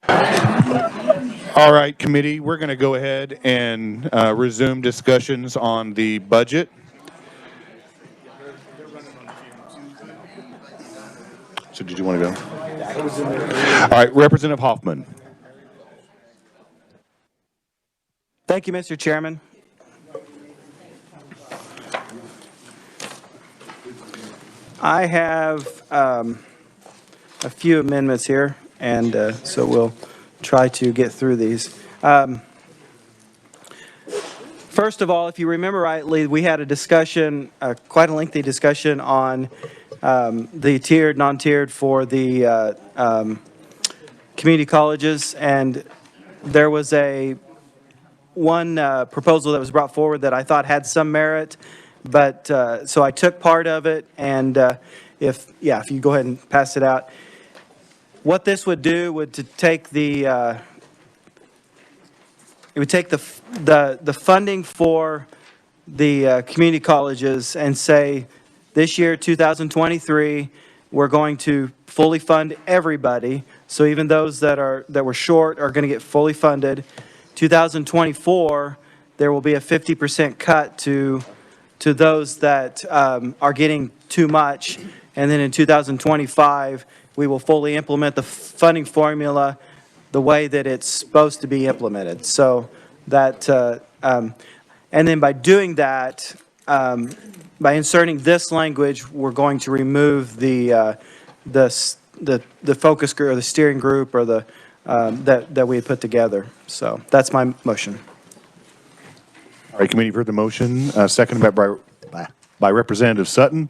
All right, committee, we're going to go ahead and resume discussions on the budget. So did you want to go? All right, Representative Hoffman. Thank you, Mr. Chairman. I have a few amendments here, and so we'll try to get through these. First of all, if you remember rightly, we had a discussion, quite a lengthy discussion on the tiered, non-tiered for the community colleges, and there was one proposal that was brought forward that I thought had some merit, but so I took part of it, and if you go ahead and pass it out. What this would do would to take the it would take the funding for the community colleges and say, this year, 2023, we're going to fully fund everybody. So even those that were short are going to get fully funded. 2024, there will be a 50% cut to those that are getting too much. And then in 2025, we will fully implement the funding formula the way that it's supposed to be implemented. So that, and then by doing that, by inserting this language, we're going to remove the focus group or the steering group or the that we had put together. So that's my motion. All right, committee, you've heard the motion, seconded by Representative Sutton.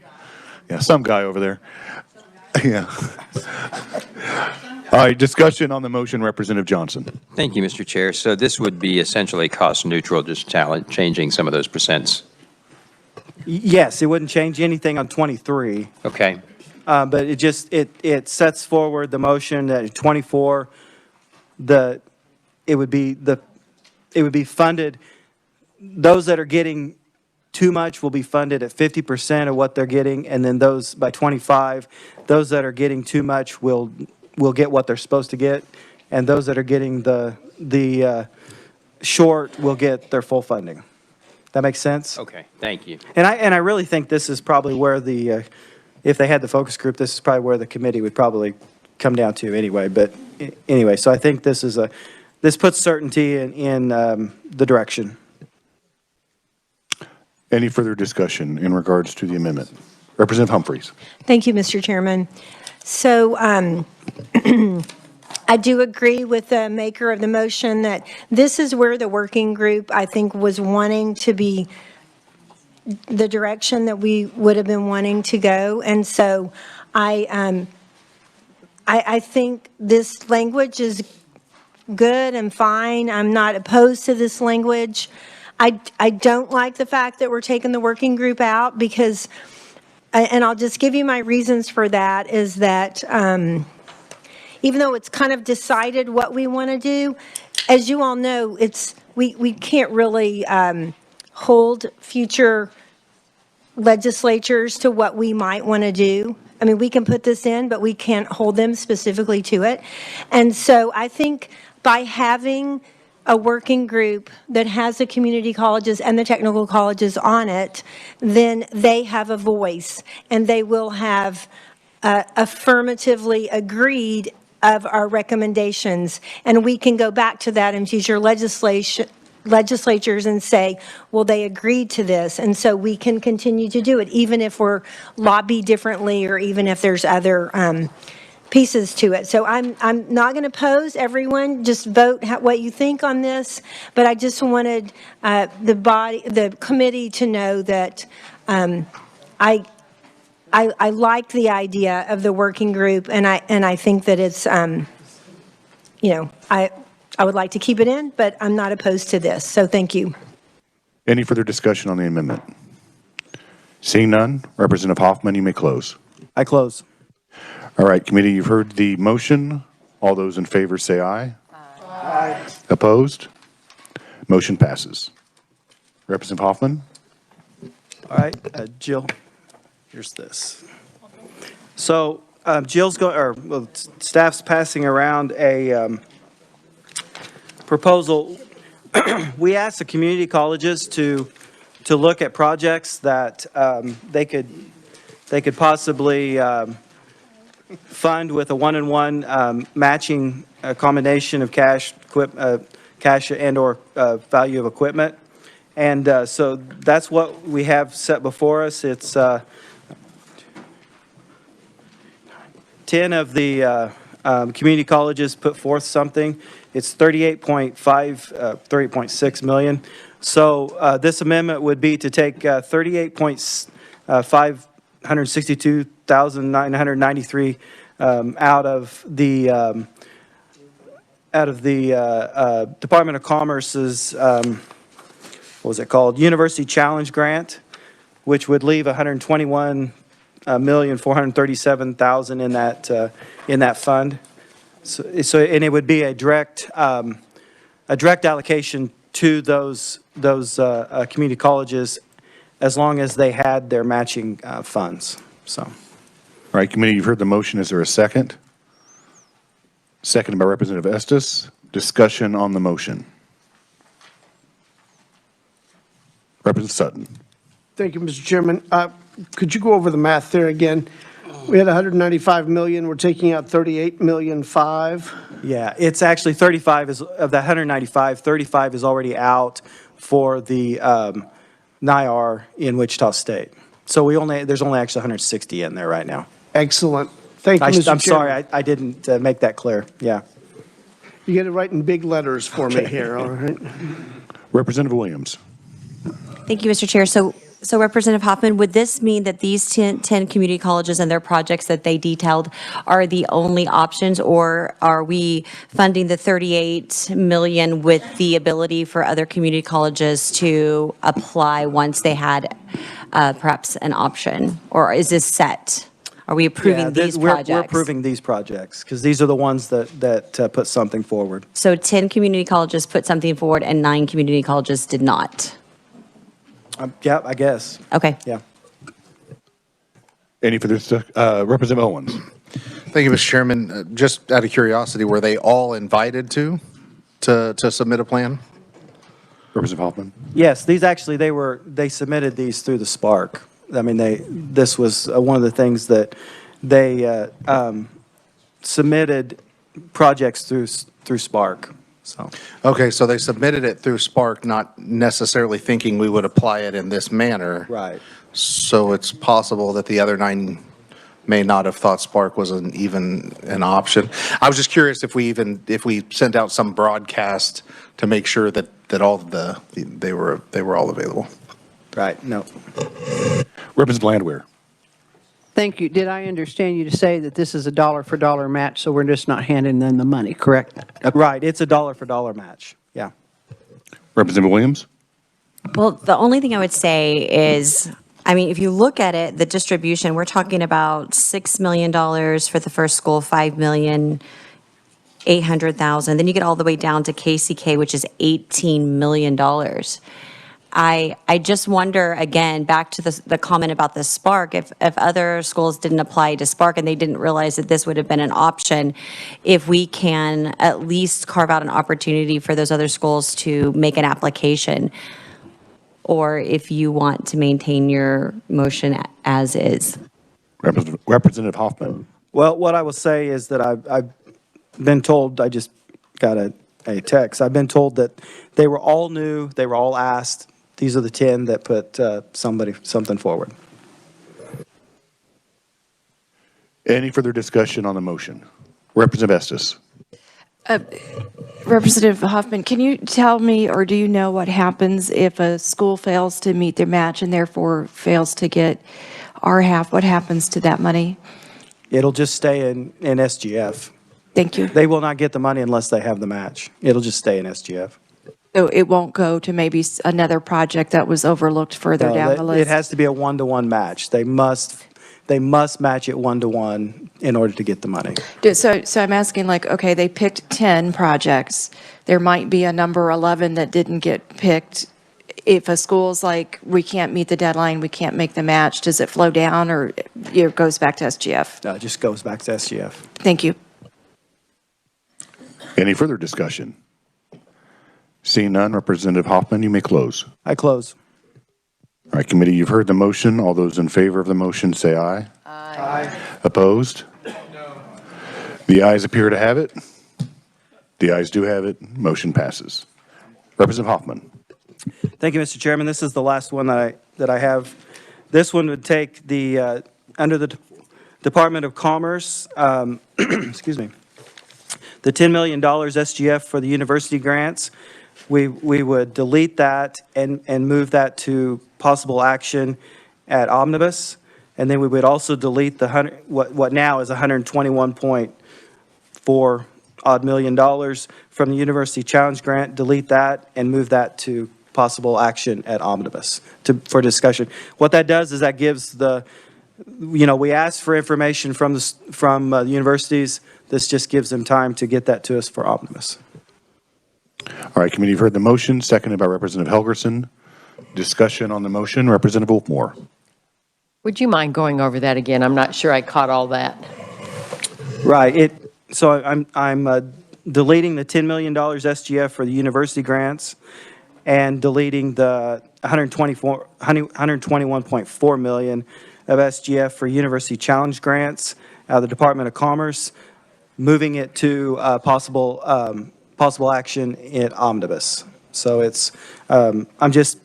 Yeah, some guy over there. Yeah. All right, discussion on the motion, Representative Johnson. Thank you, Mr. Chair. So this would be essentially cost neutral, just changing some of those percents. Yes, it wouldn't change anything on 23. Okay. But it just, it sets forward the motion that in 24, it would be funded, those that are getting too much will be funded at 50% of what they're getting, and then those by 25, those that are getting too much will get what they're supposed to get, and those that are getting the short will get their full funding. That makes sense? Okay, thank you. And I really think this is probably where if they had the focus group, this is probably where the committee would probably come down to anyway. But anyway, so I think this puts certainty in the direction. Any further discussion in regards to the amendment? Representative Humphreys. Thank you, Mr. Chairman. So I do agree with the maker of the motion that this is where the working group, I think, was wanting to be the direction that we would have been wanting to go. And so I think this language is good and fine. I'm not opposed to this language. I don't like the fact that we're taking the working group out because, and I'll just give you my reasons for that, is that even though it's kind of decided what we want to do, as you all know, we can't really hold future legislatures to what we might want to do. I mean, we can put this in, but we can't hold them specifically to it. And so I think by having a working group that has the community colleges and the technical colleges on it, then they have a voice and they will have affirmatively agreed of our recommendations. And we can go back to that in future legislatures and say, well, they agreed to this. And so we can continue to do it, even if we're lobbied differently or even if there's other pieces to it. So I'm not going to pose everyone, just vote what you think on this, but I just wanted the committee to know that I like the idea of the working group, and I think that it's I would like to keep it in, but I'm not opposed to this. So thank you. Any further discussion on the amendment? Seeing none, Representative Hoffman, you may close. I close. All right, committee, you've heard the motion. All those in favor say aye. Aye. Opposed? Motion passes. Representative Hoffman? All right, Jill, here's this. So Jill's going, or well, staff's passing around a proposal, we asked the community colleges to look at projects that they could possibly fund with a one-on-one matching combination of cash and/or value of equipment. And so that's what we have set before us. It's 10 of the community colleges put forth something. It's 38.6 million. So this amendment would be to take 38,562,993 out of the Department of Commerce's what was it called? University Challenge Grant, which would leave 121,437,000 in that fund. So and it would be a direct allocation to those community colleges as long as they had their matching funds. So. All right, committee, you've heard the motion. Is there a second? Seconded by Representative Estes. Discussion on the motion. Representative Sutton. Thank you, Mr. Chairman. Could you go over the math there again? We had 195 million, we're taking out 38,000,005. Yeah, it's actually 35 is, of the 195, 35 is already out for the NIR in Wichita State. So there's only actually 160 in there right now. Excellent. Thank you, Mr. Chairman. I'm sorry, I didn't make that clear. Yeah. You get it right in big letters for me here, all right? Representative Williams. Thank you, Mr. Chair. So Representative Hoffman, would this mean that these 10 community colleges and their projects that they detailed are the only options, or are we funding the 38 million with the ability for other community colleges to apply once they had perhaps an option? Or is this set? Are we approving these projects? We're approving these projects because these are the ones that put something forward. So 10 community colleges put something forward and 9 community colleges did not? Yeah, I guess. Okay. Yeah. Any further Representative Owens. Thank you, Mr. Chairman. Just out of curiosity, were they all invited to submit a plan? Representative Hoffman. Yes, these actually, they submitted these through the Spark. I mean, this was one of the things that they submitted projects through Spark. So. Okay, so they submitted it through Spark, not necessarily thinking we would apply it in this manner. Right. So it's possible that the other 9 may not have thought Spark was even an option. I was just curious if we sent out some broadcast to make sure that all they were all available. Right. No. Representative Landwehr. Thank you. Did I understand you to say that this is a dollar-for-dollar match, so we're just not handing them the money, correct? Right, it's a dollar-for-dollar match, yeah. Representative Williams. Well, the only thing I would say is, I mean, if you look at it, the distribution, we're talking about $6 million for the first school, $5,800,000. Then you get all the way down to KCK, which is $18 million. I just wonder, again, back to the comment about the Spark, if other schools didn't apply to Spark and they didn't realize that this would have been an option, if we can at least carve out an opportunity for those other schools to make an application, or if you want to maintain your motion as is. Representative Hoffman. Well, what I will say is that I've been told, I just got a text, I've been told that they were all new, they were all asked. These are the 10 that put something forward. Any further discussion on the motion? Representative Estes. Representative Hoffman, can you tell me, or do you know what happens if a school fails to meet their match and therefore fails to get our half? What happens to that money? It'll just stay in SGF. Thank you. They will not get the money unless they have the match. It'll just stay in SGF. So it won't go to maybe another project that was overlooked further No, down the list? It has to be a one-to-one match. They must match it one-to-one in order to get the money. So I'm asking, like, okay, they picked 10 projects. There might be a number 11 that didn't get picked. If a school's like, we can't meet the deadline, we can't make the match, does it flow down, or it goes back to SGF? No, it just goes back to SGF. Thank you. Any further discussion? Seeing none, Representative Hoffman, you may close. I close. All right, committee, you've heard the motion. All those in favor of the motion say aye. Aye. Opposed? No. The ayes appear to have it. The ayes do have it. Motion passes. Representative Hoffman. Thank you, Mr. Chairman. This is the last one that I have. This one would take the, under the Department of Commerce, excuse me, the $10 million SGF for the university grants. We would delete that and move that to possible action at omnibus. And then we would also delete the what now is $121.4 odd million from the University Challenge Grant, delete that and move that to possible action at omnibus for discussion. What that does is that gives the, we asked for information from the universities. This just gives them time to get that to us for omnibus. All right, committee, you've heard the motion, seconded by Representative Helgerson. Discussion on the motion, Representative Wolfmore. Would you mind going over that again? I'm not sure I caught all that. Right. So I'm deleting the $10 million SGF for the university grants and deleting the $121.4 million of SGF for university challenge grants out of the Department of Commerce, moving it to possible action in omnibus. So it's, I'm just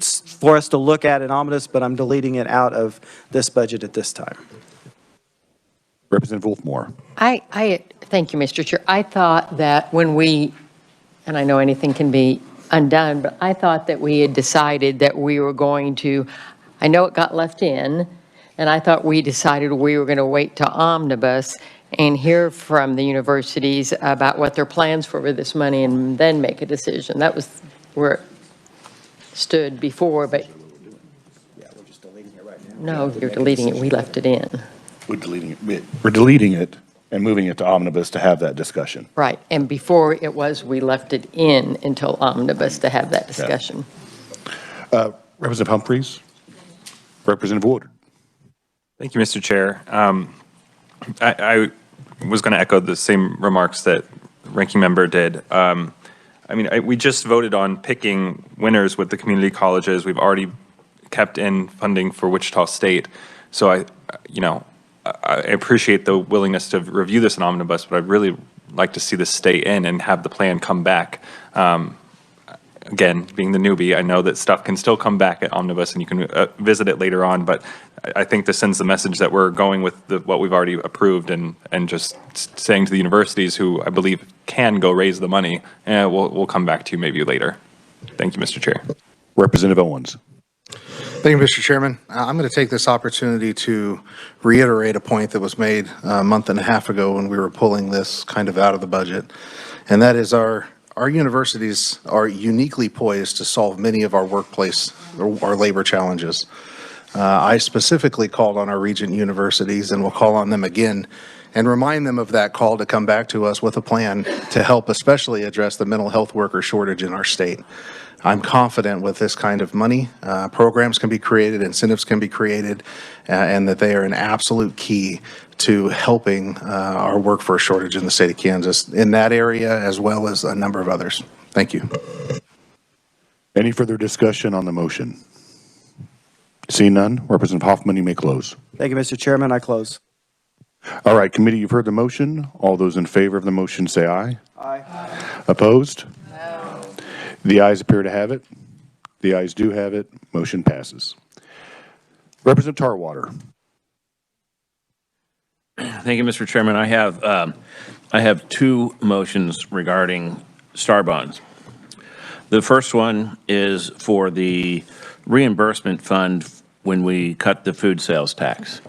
for us to look at in omnibus, but I'm deleting it out of this budget at this time. Representative Wolfmore. Thank you, Mr. Chair. I thought that when we, and I know anything can be undone, but I thought that we had decided that we were going to, I know it got left in, and I thought we decided we were going to wait to omnibus and hear from the universities about what their plans were with this money and then make a decision. That was where it stood before, but We're just deleting it right now. no, you're deleting it. We left it in. We're deleting it and moving it to omnibus to have that discussion. Right, and before it was, we left it in until omnibus to have that discussion. Representative Humphreys. Representative Woodard. Thank you, Mr. Chair. I was going to echo the same remarks that Ranking Member did. We just voted on picking winners with the community colleges. We've already kept in funding for Wichita State. So I appreciate the willingness to review this in omnibus, but I'd really like to see this stay in and have the plan come back. Again, being the newbie, I know that stuff can still come back at omnibus and you can visit it later on, but I think this sends the message that we're going with what we've already approved and just saying to the universities who I believe can go raise the money, we'll come back to you maybe later. Thank you, Mr. Chair. Representative Owens. Thank you, Mr. Chairman. I'm going to take this opportunity to reiterate a point that was made a month and a half ago when we were pulling this kind of out of the budget, and that is our universities are uniquely poised to solve many of our workplace or our labor challenges. I specifically called on our regent universities and will call on them again and remind them of that call to come back to us with a plan to help especially address the mental health worker shortage in our state. I'm confident with this kind of money, programs can be created, incentives can be created, and that they are an absolute key to helping our workforce shortage in the state of Kansas in that area as well as a number of others. Thank you. Any further discussion on the motion? Seeing none, Representative Hoffman, you may close. Thank you, Mr. Chairman. I close. All right, committee, you've heard the motion. All those in favor of the motion say aye. Aye. Opposed? No. The ayes appear to have it. The ayes do have it. Motion passes. Representative Tarwater. Thank you, Mr. Chairman. I have two motions regarding STAR bonds. The first one is for the reimbursement fund when we cut the food sales tax.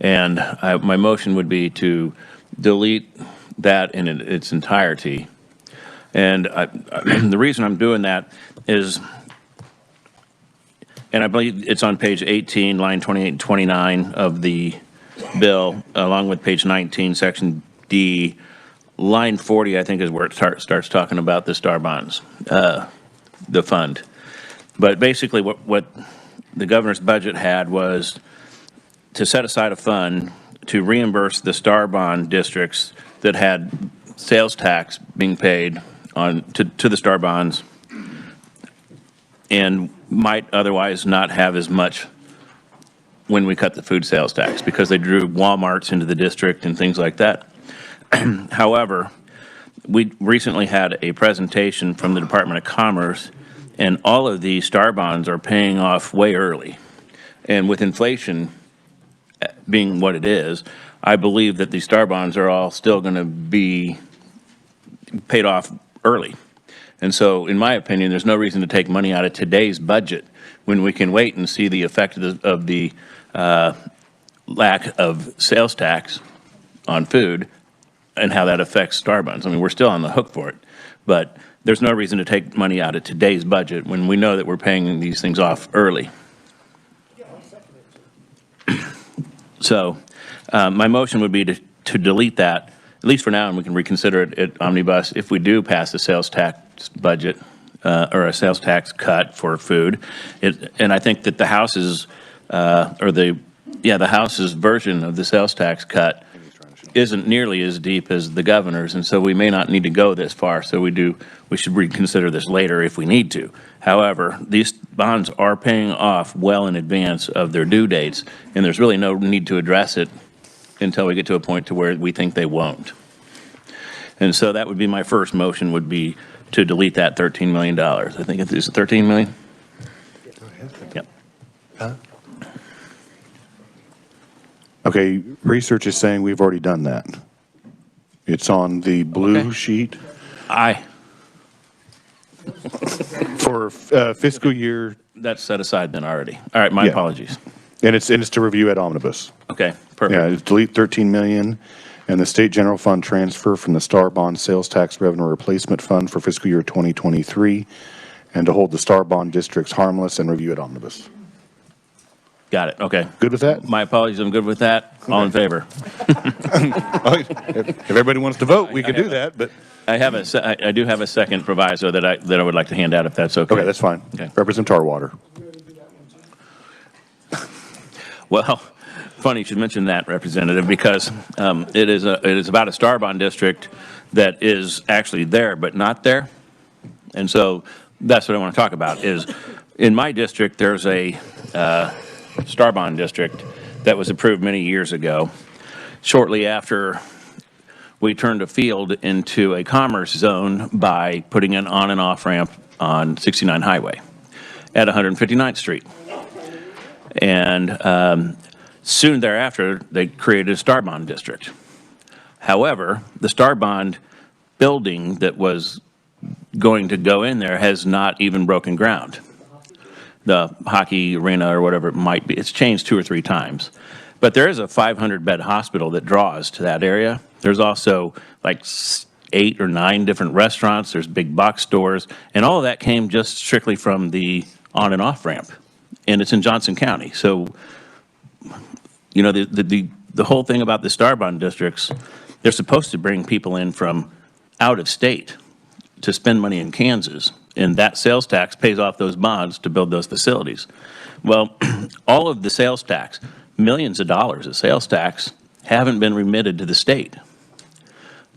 And my motion would be to delete that in its entirety. And the reason I'm doing that is, and I believe it's on page 18, line 28 and 29 of the bill, along with page 19, section D. Line 40, I think, is where it starts talking about the STAR bonds, the fund. But basically what the governor's budget had was to set aside a fund to reimburse the STAR bond districts that had sales tax being paid to the star bonds and might otherwise not have as much when we cut the food sales tax because they drew Walmarts into the district and things like that. However, we recently had a presentation from the Department of Commerce, and all of these star bonds are paying off way early. And with inflation being what it is, I believe that these star bonds are all still going to be paid off early. And so, in my opinion, there's no reason to take money out of today's budget when we can wait and see the effect of the lack of sales tax on food and how that affects star bonds. I mean, we're still on the hook for it, but there's no reason to take money out of today's budget when we know that we're paying these things off early. So my motion would be to delete that, at least for now, and we can reconsider it at omnibus if we do pass a sales tax budget or a sales tax cut for food. And I think that the House's, the House's version of the sales tax cut isn't nearly as deep as the governor's, and so we may not need to go this far. So we should reconsider this later if we need to. However, these bonds are paying off well in advance of their due dates, and there's really no need to address it until we get to a point to where we think they won't. And so that would be my first motion, would be to delete that $13 million. I think it's $13 million? Yep. Okay, research is saying we've already done that. It's on the blue sheet. Aye. For fiscal year. That's set aside then already. All right, my apologies. And it's to review at omnibus. Okay, perfect. Yeah, it's delete 13 million and the state general fund transfer from the Star Bond Sales Tax Revenue Replacement Fund for fiscal year 2023, and to hold the Star Bond districts harmless and review at omnibus. Got it, okay. Good with that? My apologies, I'm good with that. Okay. All in favor? If everybody wants to vote, we can do that, but. I do have a second proviso that I would like to hand out, if that's okay. Okay, that's fine. Okay. Representative Tarwater. Well, funny you should mention that, Representative, because it is about a Star Bond district that is actually there but not there. And so that's what I want to talk about is in my district, there's a Star Bond district that was approved many years ago. Shortly after we turned a field into a commerce zone by putting an on and off ramp on 69 Highway at 159th Street. And soon thereafter, they created a Star Bond district. However, the Star Bond building that was going to go in there has not even broken ground. The hockey arena or whatever it might be, it's changed 2 or 3 times. But there is a 500-bed hospital that draws to that area. There's also like 8 or 9 different restaurants. There's big box stores. And all of that came just strictly from the on and off ramp. And it's in Johnson County. So, you know, the whole thing about the Star Bond districts, they're supposed to bring people in from out of state to spend money in Kansas. And that sales tax pays off those bonds to build those facilities. Well, all of the sales tax, millions of dollars of sales tax, haven't been remitted to the state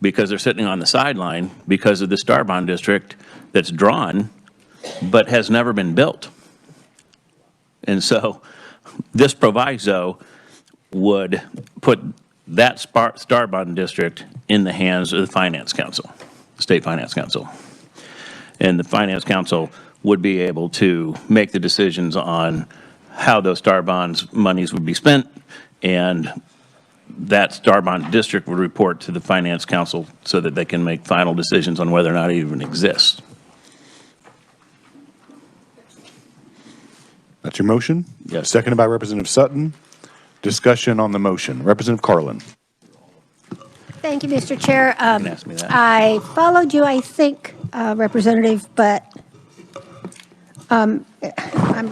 because they're sitting on the sideline because of the Star Bond district that's drawn but has never been built. And so this proviso would put that Star Bond district in the hands of the Finance Council, State Finance Council. And the Finance Council would be able to make the decisions on how those Star Bonds monies would be spent, and that Star Bond district would report to the Finance Council so that they can make final decisions on whether or not it even exists. That's your motion? Yes. Seconded by Representative Sutton. Discussion on the motion. Representative Carlin. Thank you, Mr. Chair. can ask me that. I followed you, I think, Representative, but I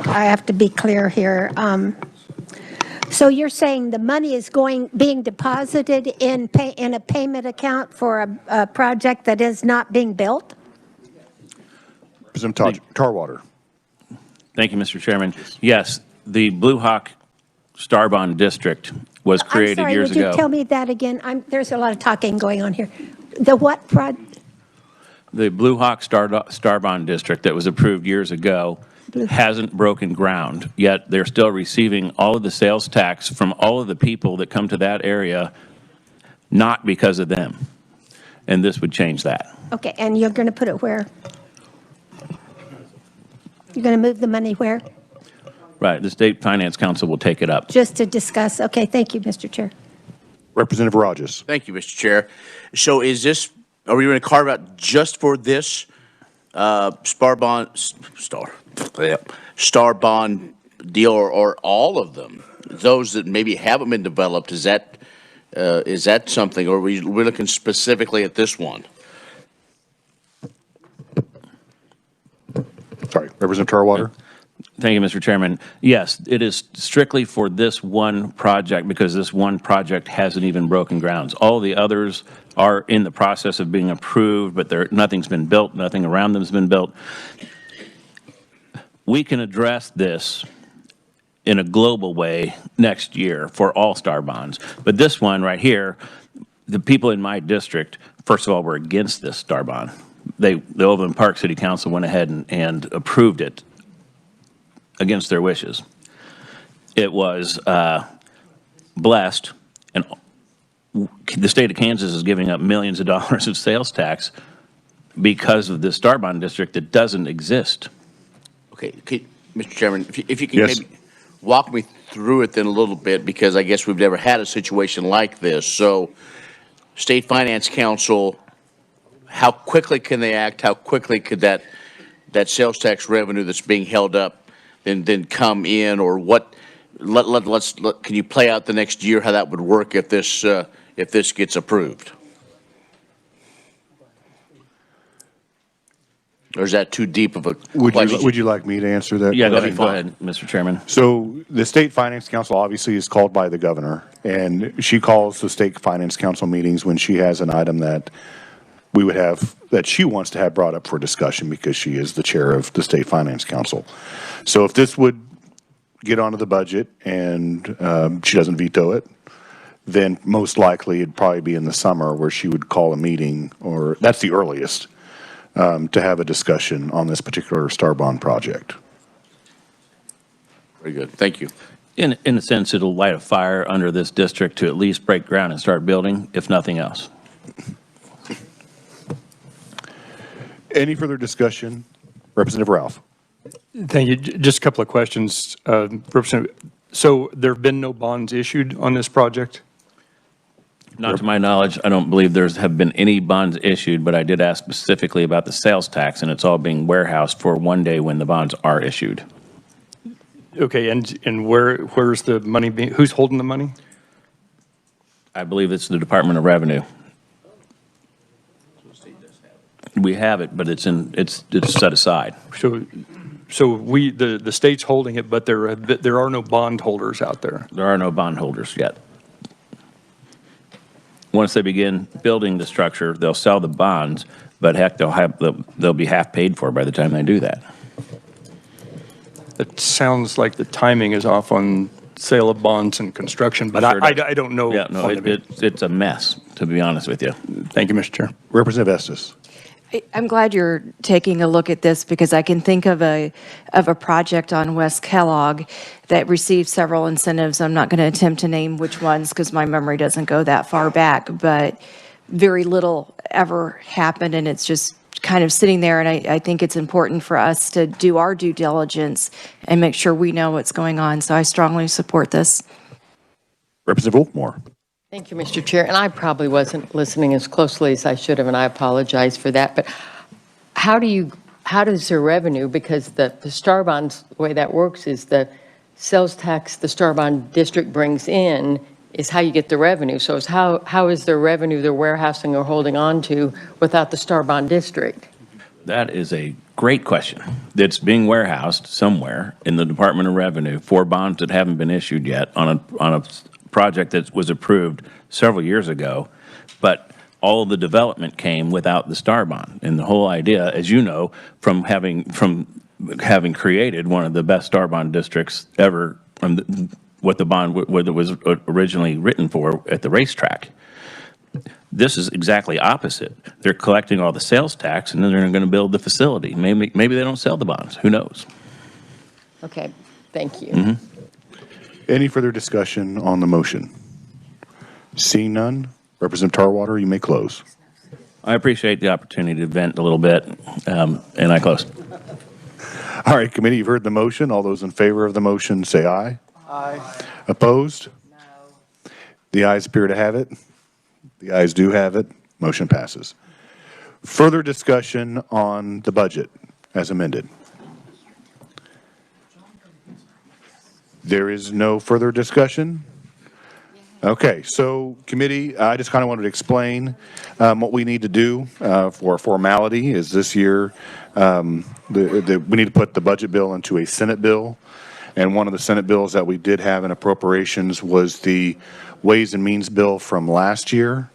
have to be clear here. So you're saying the money is being deposited in a payment account for a project that is not being built? Representative Tarwater. Thank you, Mr. Chairman. Yes, the Blue Hawk Star Bond District was created years ago. Would you tell me that again? There's a lot of talking going on here. The what project? The Blue Hawk Star Bond District that was approved years ago hasn't broken ground, yet they're still receiving all of the sales tax from all of the people that come to that area, not because of them. And this would change that. Okay, and you're going to put it where? You're going to move the money where? Right, the State Finance Council will take it up. Just to discuss. Okay, thank you, Mr. Chair. Representative Rogers. Thank you, Mr. Chair. So is this, are we going to carve out just for this Star Bond deal, or all of them? Those that maybe haven't been developed, is that something, or we're looking specifically at this one? Sorry, Representative Tarwater. Thank you, Mr. Chairman. Yes, it is strictly for this one project because this one project hasn't even broken grounds. All the others are in the process of being approved, but nothing's been built, nothing around them has been built. We can address this in a global way next year for all Star bonds. But this one right here, the people in my district, first of all, were against this Star bond. The Overland Park City Council went ahead and approved it against their wishes. It was blessed, and the state of Kansas is giving up millions of dollars of sales tax because of this Star Bond District that doesn't exist. Okay, Mr. Chairman, if you can maybe walk me through it then a little bit, because I guess we've never had a situation like this. So, State Finance Council, how quickly can they act? How quickly could that sales tax revenue that's being held up then come in, or what? Can you play out the next year how that would work if this gets approved? Or is that too deep of a question? Would you like me to answer that? Yeah, go ahead, Mr. Chairman. So the State Finance Council obviously is called by the governor, and she calls the State Finance Council meetings when she has an item that we would have, that she wants to have brought up for discussion because she is the chair of the State Finance Council. So if this would get onto the budget and she doesn't veto it, then most likely it'd probably be in the summer where she would call a meeting, or that's the earliest, to have a discussion on this particular Star Bond project. Very good. Thank you. In a sense, it'll light a fire under this district to at least break ground and start building, if nothing else. Any further discussion? Representative Ralph. Thank you. Just a couple of questions. Representative, so there have been no bonds issued on this project? Not to my knowledge. I don't believe have been any bonds issued, but I did ask specifically about the sales tax, and it's all being warehoused for one day when the bonds are issued. Okay, and where's the money being, who's holding the money? I believe it's the Department of Revenue. We have it, but it's set aside. So the state's holding it, but there are no bond holders out there. There are no bond holders yet. Once they begin building the structure, they'll sell the bonds, but heck, they'll be half paid for by the time they do that. It sounds like the timing is off on sale of bonds and construction, but Sure I don't know. Yeah, no, it's a mess, to be honest with you. Thank you, Mr. Chair. Representative Estes. I'm glad you're taking a look at this because I can think of a project on West Kellogg that received several incentives. I'm not going to attempt to name which ones because my memory doesn't go that far back, but very little ever happened, and it's just kind of sitting there. And I think it's important for us to do our due diligence and make sure we know what's going on. So I strongly support this. Representative Wolfmore. Thank you, Mr. Chair. And I probably wasn't listening as closely as I should have, and I apologize for that. But how does the revenue, because the Star Bonds, the way that works is the sales tax the Star Bond District brings in is how you get the revenue. So it's how is the revenue they're warehousing or holding on to without the Star Bond District? That is a great question. That's being warehoused somewhere in the Department of Revenue for bonds that haven't been issued yet on a project that was approved several years ago, but all of the development came without the Star Bond. And the whole idea, as you know, from having created one of the best Star Bond districts ever, what it was originally written for at the racetrack, This is exactly opposite. They're collecting all the sales tax, and then they're going to build the facility. Maybe they don't sell the bonds. Who knows? Okay, thank you. Any further discussion on the motion? Seeing none, Representative Tarwater, you may close. I appreciate the opportunity to vent a little bit, and I close. All right, committee, you've heard the motion. All those in favor of the motion say aye. Aye. Opposed? No. The ayes appear to have it. The ayes do have it. Motion passes. Further discussion on the budget as amended. There is no further discussion? Okay, so committee, I just kind of wanted to explain what we need to do for formality is this year, we need to put the budget bill into a Senate bill. And one of the Senate bills that we did have in appropriations was the Ways and Means bill from last year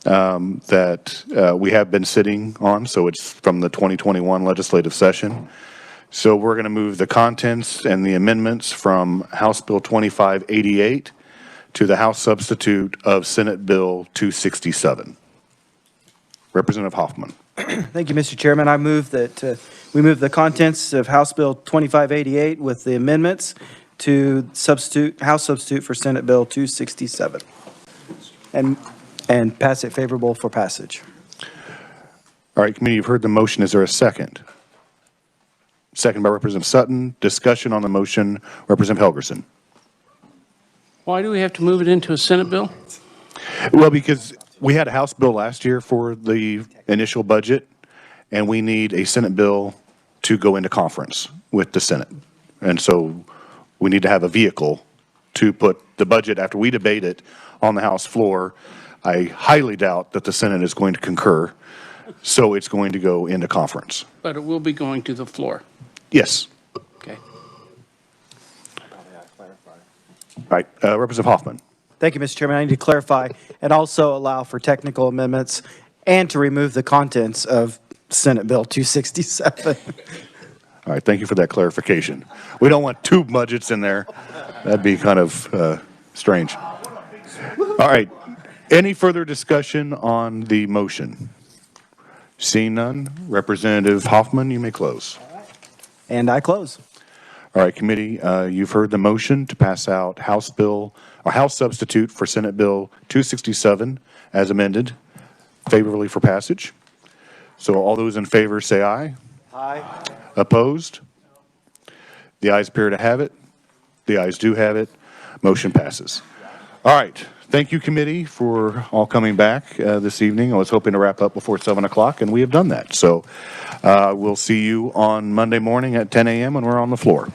that we have been sitting on. So it's from the 2021 legislative session. So we're going to move the contents and the amendments from House Bill 2588 to the House substitute of Senate Bill 267. Representative Hoffman. Thank you, Mr. Chairman. I move that we move the contents of House Bill 2588 with the amendments to House substitute for Senate Bill 267 and pass it favorable for passage. All right, committee, you've heard the motion. Is there a second? Second by Representative Sutton. Discussion on the motion. Representative Helgerson. Why do we have to move it into a Senate bill? Well, because we had a House bill last year for the initial budget, and we need a Senate bill to go into conference with the Senate. And so we need to have a vehicle to put the budget after we debate it on the House floor. I highly doubt that the Senate is going to concur, so it's going to go into conference. But it will be going to the floor. Yes. Okay. All right, Representative Hoffman. Thank you, Mr. Chairman. I need to clarify and also allow for technical amendments and to remove the contents of Senate Bill 267. All right, thank you for that clarification. We don't want two budgets in there. That'd be kind of strange. All right, any further discussion on the motion? Seeing none, Representative Hoffman, you may close. And I close. All right, committee, you've heard the motion to pass out House substitute for Senate Bill 267 as amended, favorably for passage. So all those in favor say aye. Aye. Opposed? The ayes appear to have it. The ayes do have it. Motion passes. All right. Thank you, committee, for all coming back this evening. I was hoping to wrap up before 7 o'clock, and we have done that. So we'll see you on Monday morning at 10 a.m. when we're on the floor.